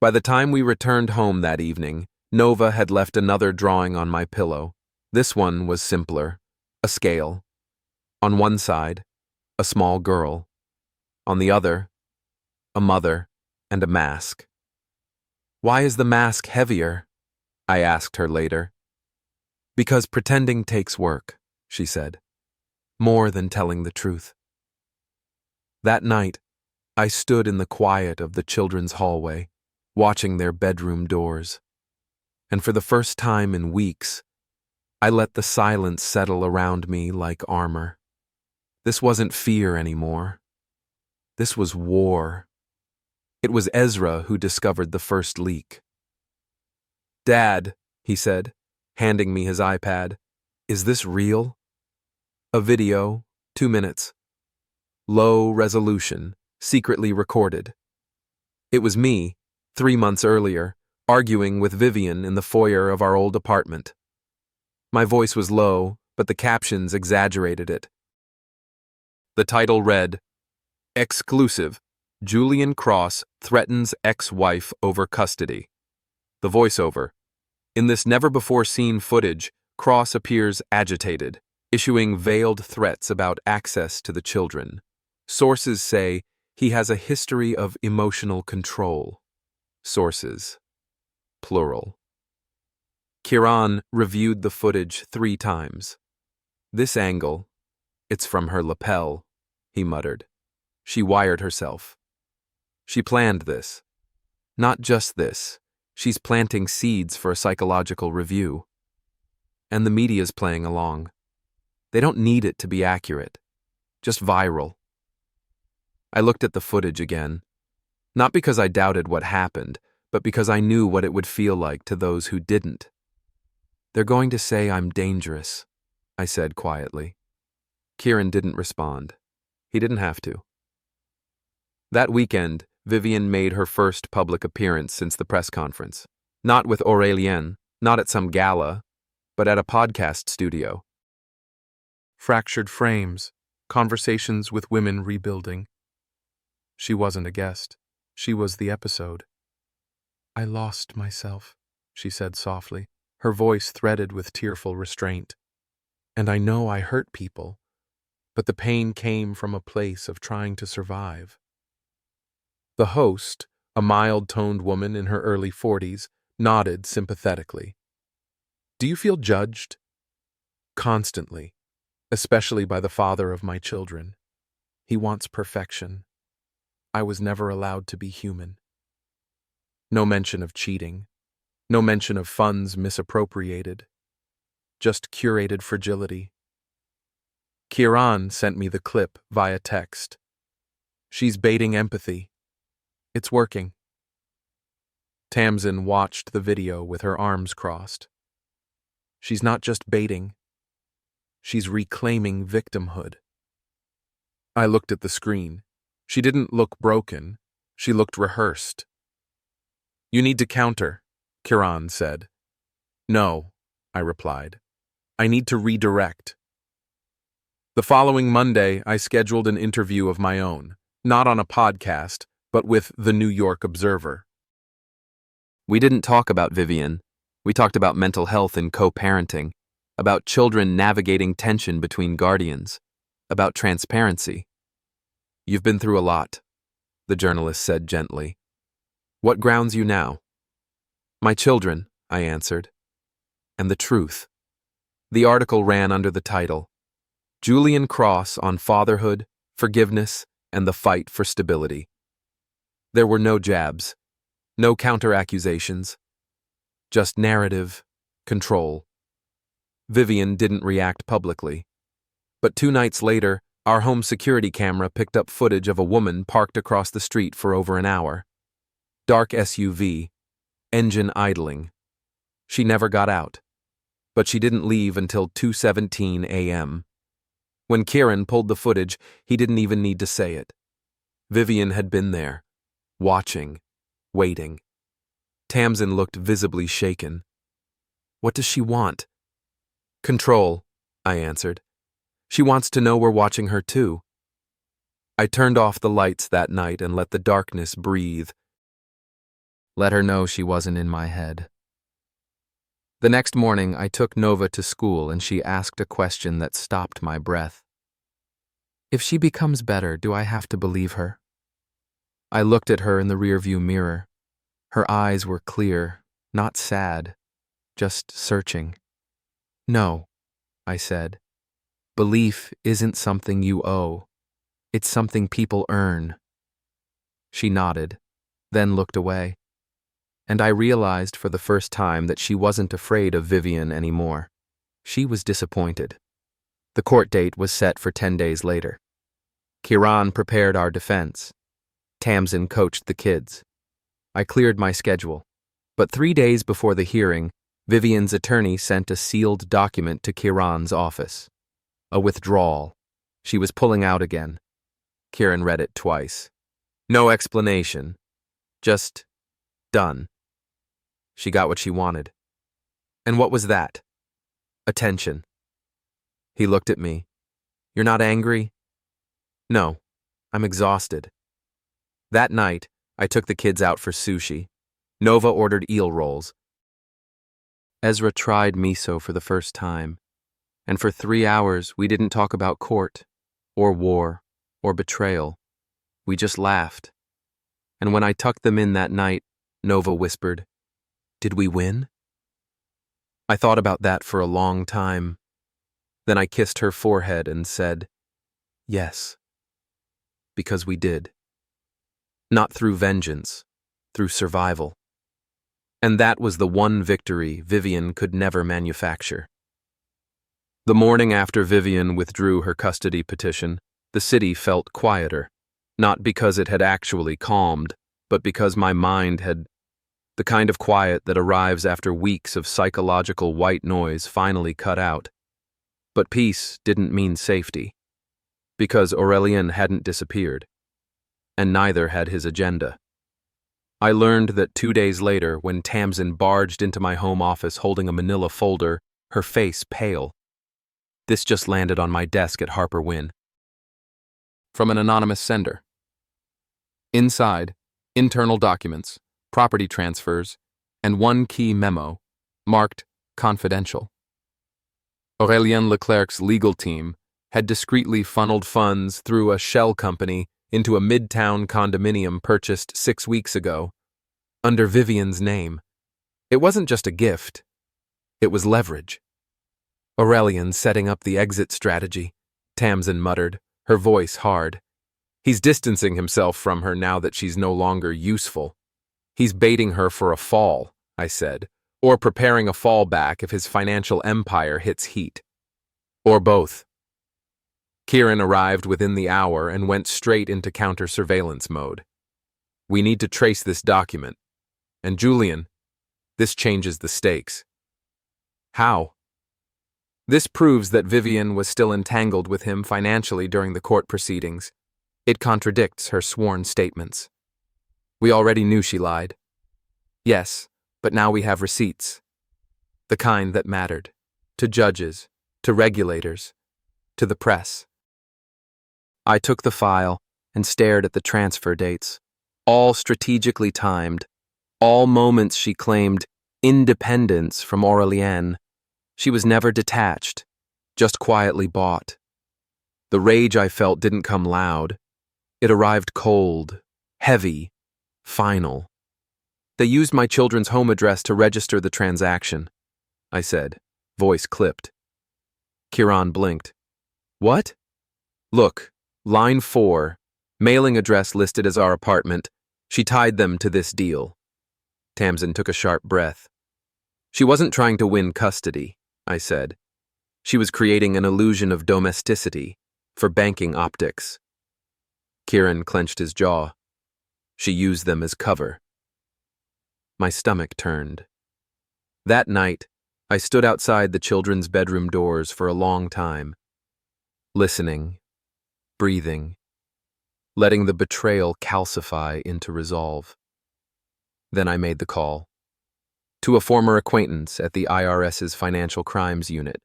By the time we returned home that evening, Nova had left another drawing on my pillow. This one was simpler. A scale. On one side, a small girl. On the other, a mother and a mask. "Why is the mask heavier?" I asked her later. "Because pretending takes work," she said. "More than telling the truth." That night, I stood in the quiet of the children's hallway, watching their bedroom doors. And for the first time in weeks, I let the silence settle around me like armor. This wasn't fear anymore. This was war. It was Ezra who discovered the first leak. "Dad," he said, handing me his iPad, "is this real?" A video, 2 minutes. Low resolution, secretly recorded. It was me, 3 months earlier, arguing with Vivian in the foyer of our old apartment. My voice was low, but the captions exaggerated it. The title read, "Exclusive, Julian Cross threatens ex-wife over custody." The voiceover. In this never-before-seen footage, Cross appears agitated, issuing veiled threats about access to the children. Sources say he has a history of emotional control. Sources. Plural. Kieran reviewed the footage 3 times. "This angle, it's from her lapel," he muttered. "She wired herself. She planned this. Not just this, she's planting seeds for a psychological review. And the media's playing along. They don't need it to be accurate, just viral." I looked at the footage again, not because I doubted what happened, but because I knew what it would feel like to those who didn't. "They're going to say I'm dangerous," I said quietly. Kieran didn't respond. He didn't have to. That weekend, Vivian made her first public appearance since the press conference. Not with Aurélien, not at some gala, but at a podcast studio. Fractured Frames, Conversations with Women Rebuilding. She wasn't a guest. She was the episode. "I lost myself," she said softly, her voice threaded with tearful restraint. "And I know I hurt people, but the pain came from a place of trying to survive." The host, a mild-toned woman in her early 40s, nodded sympathetically. "Do you feel judged?" "Constantly, especially by the father of my children. He wants perfection. I was never allowed to be human." No mention of cheating. No mention of funds misappropriated. Just curated fragility. Kieran sent me the clip via text. "She's baiting empathy. It's working." Tamsin watched the video with her arms crossed. "She's not just baiting. She's reclaiming victimhood." I looked at the screen. She didn't look broken. She looked rehearsed. "You need to counter," Kieran said. "No," I replied. "I need to redirect." The following Monday, I scheduled an interview of my own, not on a podcast, but with the New York Observer. We didn't talk about Vivian. We talked about mental health and co-parenting, about children navigating tension between guardians, about transparency. "You've been through a lot," the journalist said gently. "What grounds you now?" "My children," I answered. "And the truth." The article ran under the title, "Julian Cross on Fatherhood, forgiveness, and the fight for stability. There were no jabs, no counter-accusations, just narrative, control. Vivian didn't react publicly. But 2 nights later, our home security camera picked up footage of a woman parked across the street for over an hour. Dark SUV, engine idling. She never got out, but she didn't leave until 2:17 a.m. When Kieran pulled the footage, he didn't even need to say it. Vivian had been there, watching, waiting. Tamsin looked visibly shaken. What does she want? Control, I answered. She wants to know we're watching her too. I turned off the lights that night and let the darkness breathe. Let her know she wasn't in my head. The next morning, I took Nova to school and she asked a question that stopped my breath. If she becomes better, do I have to believe her? I looked at her in the rearview mirror. Her eyes were clear, not sad, just searching. No, I said. Belief isn't something you owe. It's something people earn. She nodded, then looked away. And I realized for the first time that she wasn't afraid of Vivian anymore. She was disappointed. The court date was set for 10 days later. Kieran prepared our defense. Tamsin coached the kids. I cleared my schedule. But 3 days before the hearing, Vivian's attorney sent a sealed document to Kieran's office. A withdrawal. She was pulling out again. Kieran read it twice. No explanation. Just done. She got what she wanted. And what was that? Attention. He looked at me. You're not angry? No, I'm exhausted. That night, I took the kids out for sushi. Nova ordered eel rolls. Ezra tried miso for the first time. And for 3 hours, we didn't talk about court, or war, or betrayal. We just laughed. And when I tucked them in that night, Nova whispered, "Did we win?" I thought about that for a long time. Then I kissed her forehead and said, "Yes." Because we did. Not through vengeance, through survival. And that was the one victory Vivian could never manufacture. The morning after Vivian withdrew her custody petition, the city felt quieter, not because it had actually calmed, but because my mind had the kind of quiet that arrives after weeks of psychological white noise finally cut out. But peace didn't mean safety, because Aurélien hadn't disappeared, and neither had his agenda. I learned that 2 days later, when Tamsin barged into my home office holding a manila folder, her face pale. This just landed on my desk at Harper Wynn. From an anonymous sender. Inside, internal documents, property transfers, and one key memo, marked confidential. Aurélien Leclerc's legal team had discreetly funneled funds through a shell company into a midtown condominium purchased 6 weeks ago, under Vivian's name. It wasn't just a gift, it was leverage. Aurélien setting up the exit strategy, Tamsin muttered, her voice hard. He's distancing himself from her now that she's no longer useful. He's baiting her for a fall, I said, or preparing a fallback if his financial empire hits heat. Or both. Kieran arrived within the hour and went straight into counter-surveillance mode. We need to trace this document. And Julian, this changes the stakes. How? This proves that Vivian was still entangled with him financially during the court proceedings. It contradicts her sworn statements. We already knew she lied. Yes, but now we have receipts. The kind that mattered. To judges, to regulators, to the press. I took the file and stared at the transfer dates, all strategically timed, all moments she claimed independence from Aurélien. She was never detached, just quietly bought. The rage I felt didn't come loud. It arrived cold, heavy, final. They used my children's home address to register the transaction, I said, voice clipped. Kieran blinked. What? Look, Line 4, mailing address listed as our apartment. She tied them to this deal. Tamsin took a sharp breath. She wasn't trying to win custody, I said. She was creating an illusion of domesticity for banking optics. Kieran clenched his jaw. She used them as cover. My stomach turned. That night, I stood outside the children's bedroom doors for a long time, listening, breathing, letting the betrayal calcify into resolve. Then I made the call. To a former acquaintance at the IRS's Financial Crimes Unit.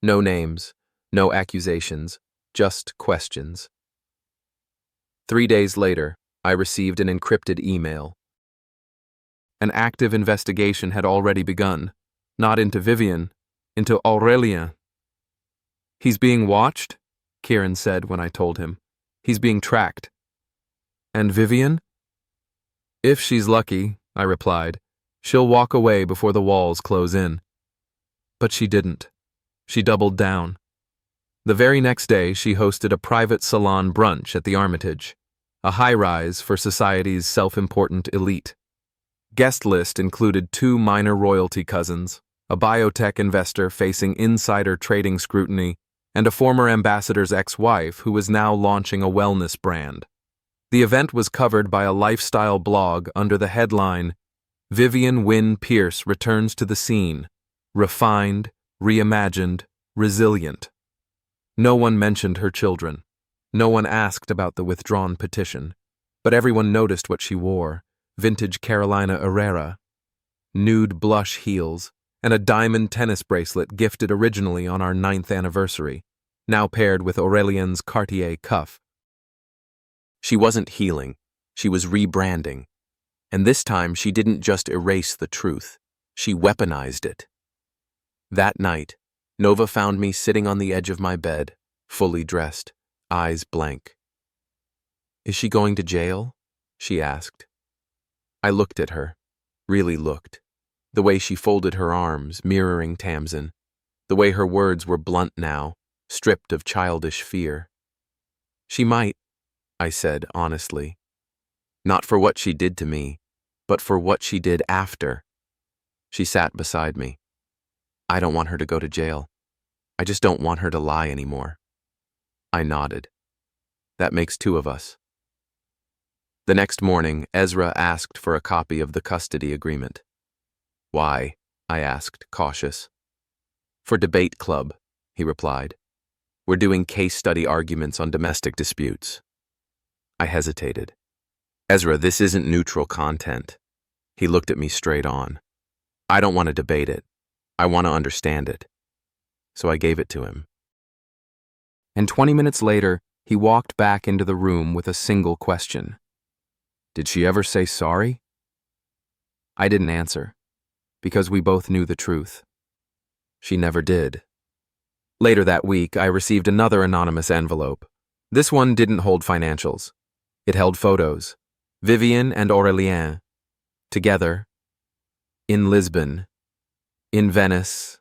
No names, no accusations, just questions. 3 days later, I received an encrypted email. An active investigation had already begun, not into Vivian, into Aurélien. He's being watched, Kieran said when I told him. He's being tracked. And Vivian? If she's lucky, I replied, she'll walk away before the walls close in. But she didn't. She doubled down. The very next day, she hosted a private salon brunch at the Armitage, a high-rise for society's self-important elite. Guest list included 2 minor royalty cousins, a biotech investor facing insider trading scrutiny, and a former ambassador's ex-wife who was now launching a wellness brand. The event was covered by a lifestyle blog under the headline, Vivian Wynne Pierce returns to the scene, refined, reimagined, resilient. No one mentioned her children. No one asked about the withdrawn petition, but everyone noticed what she wore. Vintage Carolina Herrera, nude blush heels, and a diamond tennis bracelet gifted originally on our 9th anniversary, now paired with Aurélien's Cartier cuff. She wasn't healing, she was rebranding. And this time she didn't just erase the truth, she weaponized it. That night, Nova found me sitting on the edge of my bed, fully dressed, eyes blank. Is she going to jail? She asked. I looked at her, really looked. The way she folded her arms, mirroring Tamsin. The way her words were blunt now, stripped of childish fear. She might, I said honestly. Not for what she did to me, but for what she did after. She sat beside me. I don't want her to go to jail. I just don't want her to lie anymore. I nodded. That makes 2 of us. The next morning, Ezra asked for a copy of the custody agreement. Why? I asked, cautious. For debate club, he replied. We're doing case study arguments on domestic disputes. I hesitated. Ezra, this isn't neutral content. He looked at me straight on. I don't want to debate it. I want to understand it. So I gave it to him. And 20 minutes later, he walked back into the room with a single question. Did she ever say sorry? I didn't answer, because we both knew the truth. She never did. Later that week, I received another anonymous envelope. This one didn't hold financials. It held photos. Vivian and Aurélien, together, in Lisbon, in Venice,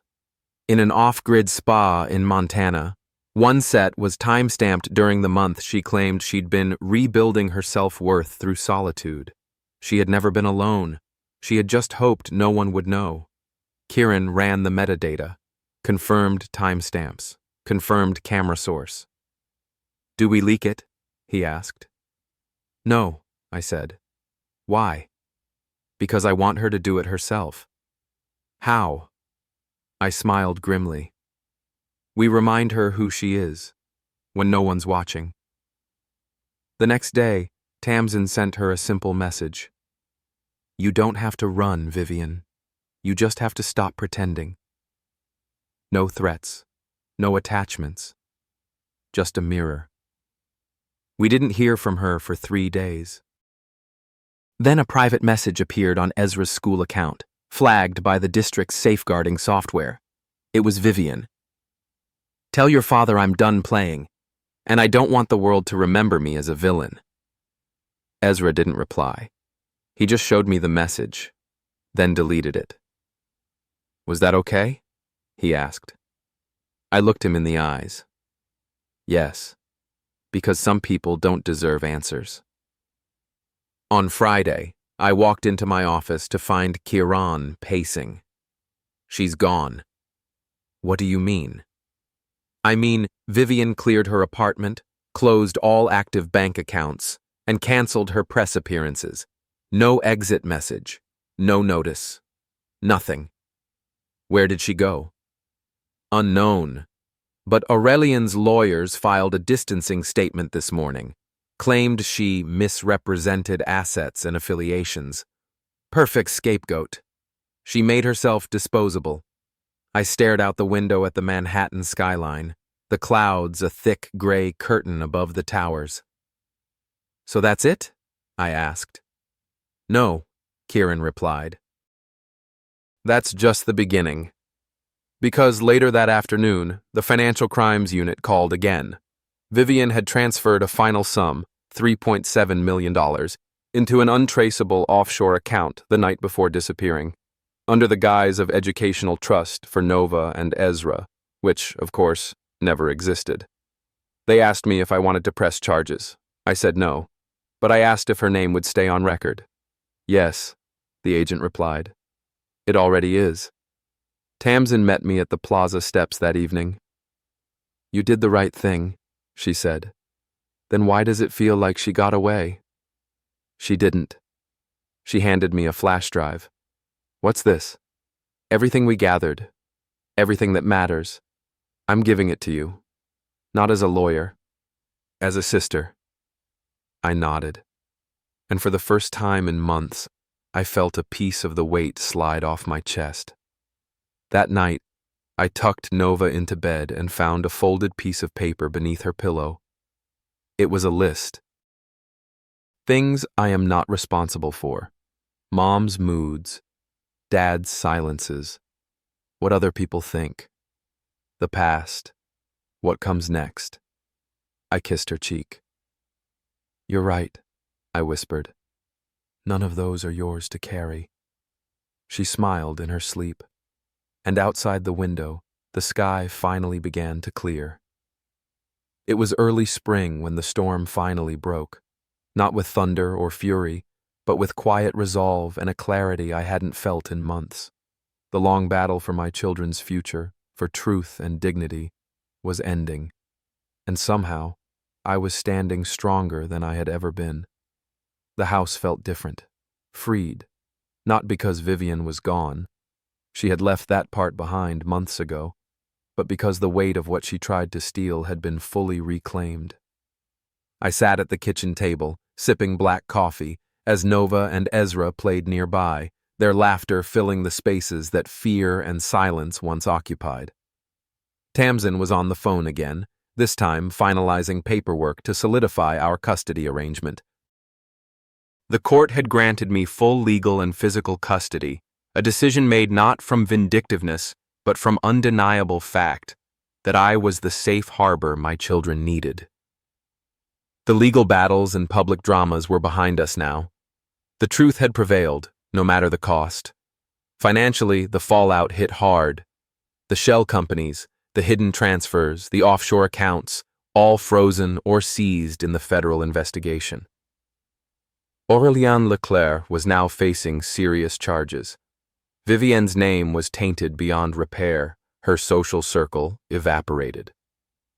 in an off-grid spa in Montana. One set was time-stamped during the month she claimed she'd been rebuilding her self-worth through solitude. She had never been alone. She had just hoped no one would know. Kieran ran the metadata, confirmed timestamps, confirmed camera source. Do we leak it? He asked. No, I said. Why? Because I want her to do it herself. How? I smiled grimly. We remind her who she is, when no one's watching. The next day, Tamsin sent her a simple message. You don't have to run, Vivian. You just have to stop pretending. No threats, no attachments, just a mirror. We didn't hear from her for 3 days. Then a private message appeared on Ezra's school account, flagged by the district's safeguarding software. It was Vivian. Tell your father I'm done playing, and I don't want the world to remember me as a villain. Ezra didn't reply. He just showed me the message, then deleted it. Was that okay? He asked. I looked him in the eyes. Yes. because some people don't deserve answers. On Friday, I walked into my office to find Kiran pacing. She's gone. What do you mean? I mean, Vivian cleared her apartment, closed all active bank accounts, and canceled her press appearances. No exit message, no notice, nothing. Where did she go? Unknown. But Aurelian's lawyers filed a distancing statement this morning, claimed she misrepresented assets and affiliations. Perfect scapegoat. She made herself disposable. I stared out the window at the Manhattan skyline, the clouds a thick gray curtain above the towers. So that's it? I asked. No, Kiran replied. That's just the beginning. Because later that afternoon, the Financial Crimes Unit called again. Vivian had transferred a final sum, $3.7 million, into an untraceable offshore account the night before disappearing, under the guise of educational trust for Nova and Ezra, which, of course, never existed. They asked me if I wanted to press charges. I said no, but I asked if her name would stay on record. Yes, the agent replied. It already is. Tamsin met me at the plaza steps that evening. You did the right thing, she said. Then why does it feel like she got away? She didn't. She handed me a flash drive. What's this? Everything we gathered. Everything that matters. I'm giving it to you. Not as a lawyer. As a sister. I nodded. And for the first time in months, I felt a piece of the weight slide off my chest. That night, I tucked Nova into bed and found a folded piece of paper beneath her pillow. It was a list. Things I am not responsible for. Mom's moods. Dad's silences. What other people think. The past. What comes next. I kissed her cheek. You're right, I whispered. None of those are yours to carry. She smiled in her sleep. And outside the window, the sky finally began to clear. It was early spring when the storm finally broke, not with thunder or fury, but with quiet resolve and a clarity I hadn't felt in months. The long battle for my children's future, for truth and dignity, was ending, and somehow I was standing stronger than I had ever been. The house felt different, freed, not because Vivian was gone. She had left that part behind months ago, but because the weight of what she tried to steal had been fully reclaimed. I sat at the kitchen table, sipping black coffee, as Nova and Ezra played nearby, their laughter filling the spaces that fear and silence once occupied. Tamsin was on the phone again, this time finalizing paperwork to solidify our custody arrangement. The court had granted me full legal and physical custody, a decision made not from vindictiveness, but from undeniable fact that I was the safe harbor my children needed. The legal battles and public dramas were behind us now. The truth had prevailed, no matter the cost. Financially, the fallout hit hard. The shell companies, the hidden transfers, the offshore accounts, all frozen or seized in the federal investigation. Aurelian Leclerc was now facing serious charges. Vivian's name was tainted beyond repair, her social circle evaporated.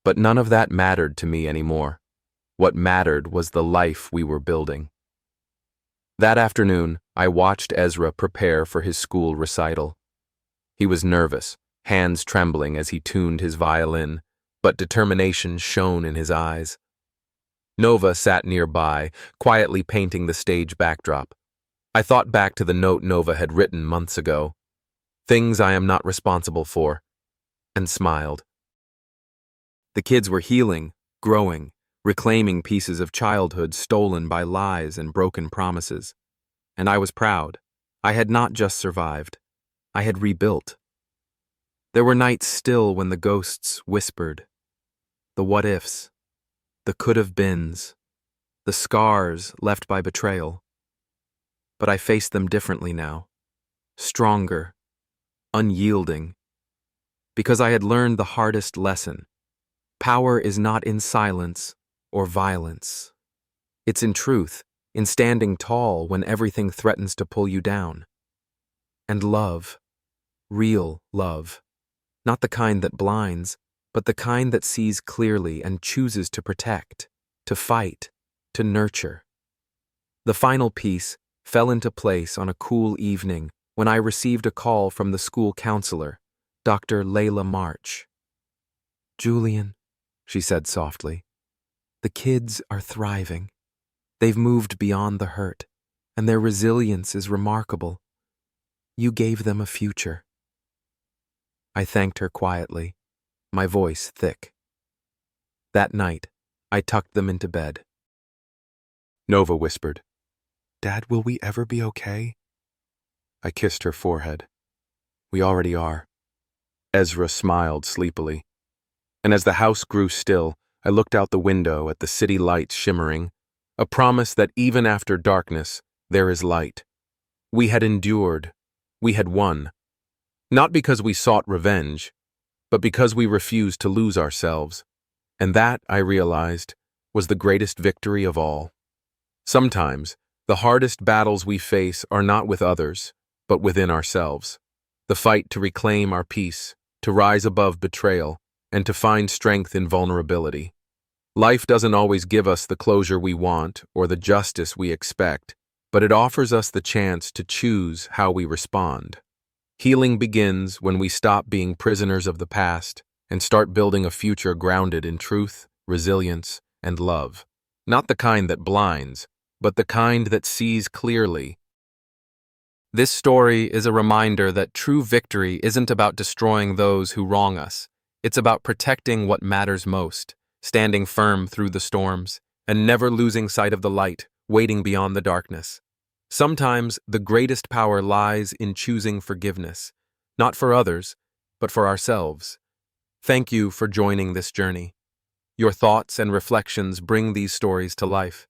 But none of that mattered to me anymore. What mattered was the life we were building. That afternoon, I watched Ezra prepare for his school recital. He was nervous, hands trembling as he tuned his violin, but determination shone in his eyes. Nova sat nearby, quietly painting the stage backdrop. I thought back to the note Nova had written months ago, things I am not responsible for, and smiled. The kids were healing, growing, reclaiming pieces of childhood stolen by lies and broken promises. And I was proud. I had not just survived. I had rebuilt. There were nights still when the ghosts whispered. The what-ifs. The could-have-beens. The scars left by betrayal. But I faced them differently now. Stronger. Unyielding. Because I had learned the hardest lesson. Power is not in silence, or violence. It's in truth, in standing tall when everything threatens to pull you down. And love, real love, not the kind that blinds, but the kind that sees clearly and chooses to protect, to fight, to nurture. The final piece fell into place on a cool evening when I received a call from the school counselor, Dr. Layla March. "Julian," she said softly, "the kids are thriving. They've moved beyond the hurt, and their resilience is remarkable. You gave them a future." I thanked her quietly, my voice thick. That night, I tucked them into bed. Nova whispered, "Dad, will we ever be okay?" I kissed her forehead. "We already are." Ezra smiled sleepily. And as the house grew still, I looked out the window at the city lights shimmering, a promise that even after darkness, there is light. We had endured. We had won. Not because we sought revenge, but because we refused to lose ourselves. And that, I realized, was the greatest victory of all. Sometimes, the hardest battles we face are not with others, but within ourselves. The fight to reclaim our peace, to rise above betrayal, and to find strength in vulnerability. Life doesn't always give us the closure we want or the justice we expect, but it offers us the chance to choose how we respond. Healing begins when we stop being prisoners of the past and start building a future grounded in truth, resilience, and love. Not the kind that blinds, but the kind that sees clearly. This story is a reminder that true victory isn't about destroying those who wrong us. It's about protecting what matters most, standing firm through the storms, and never losing sight of the light, waiting beyond the darkness. Sometimes the greatest power lies in choosing forgiveness, not for others, but for ourselves. Thank you for joining this journey. Your thoughts and reflections bring these stories to life.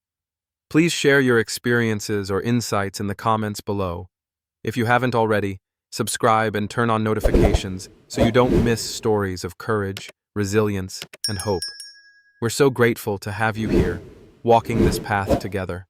Please share your experiences or insights in the comments below. If you haven't already, subscribe and turn on notifications so you don't miss stories of courage, resilience, and hope. We're so grateful to have you here, walking this path together.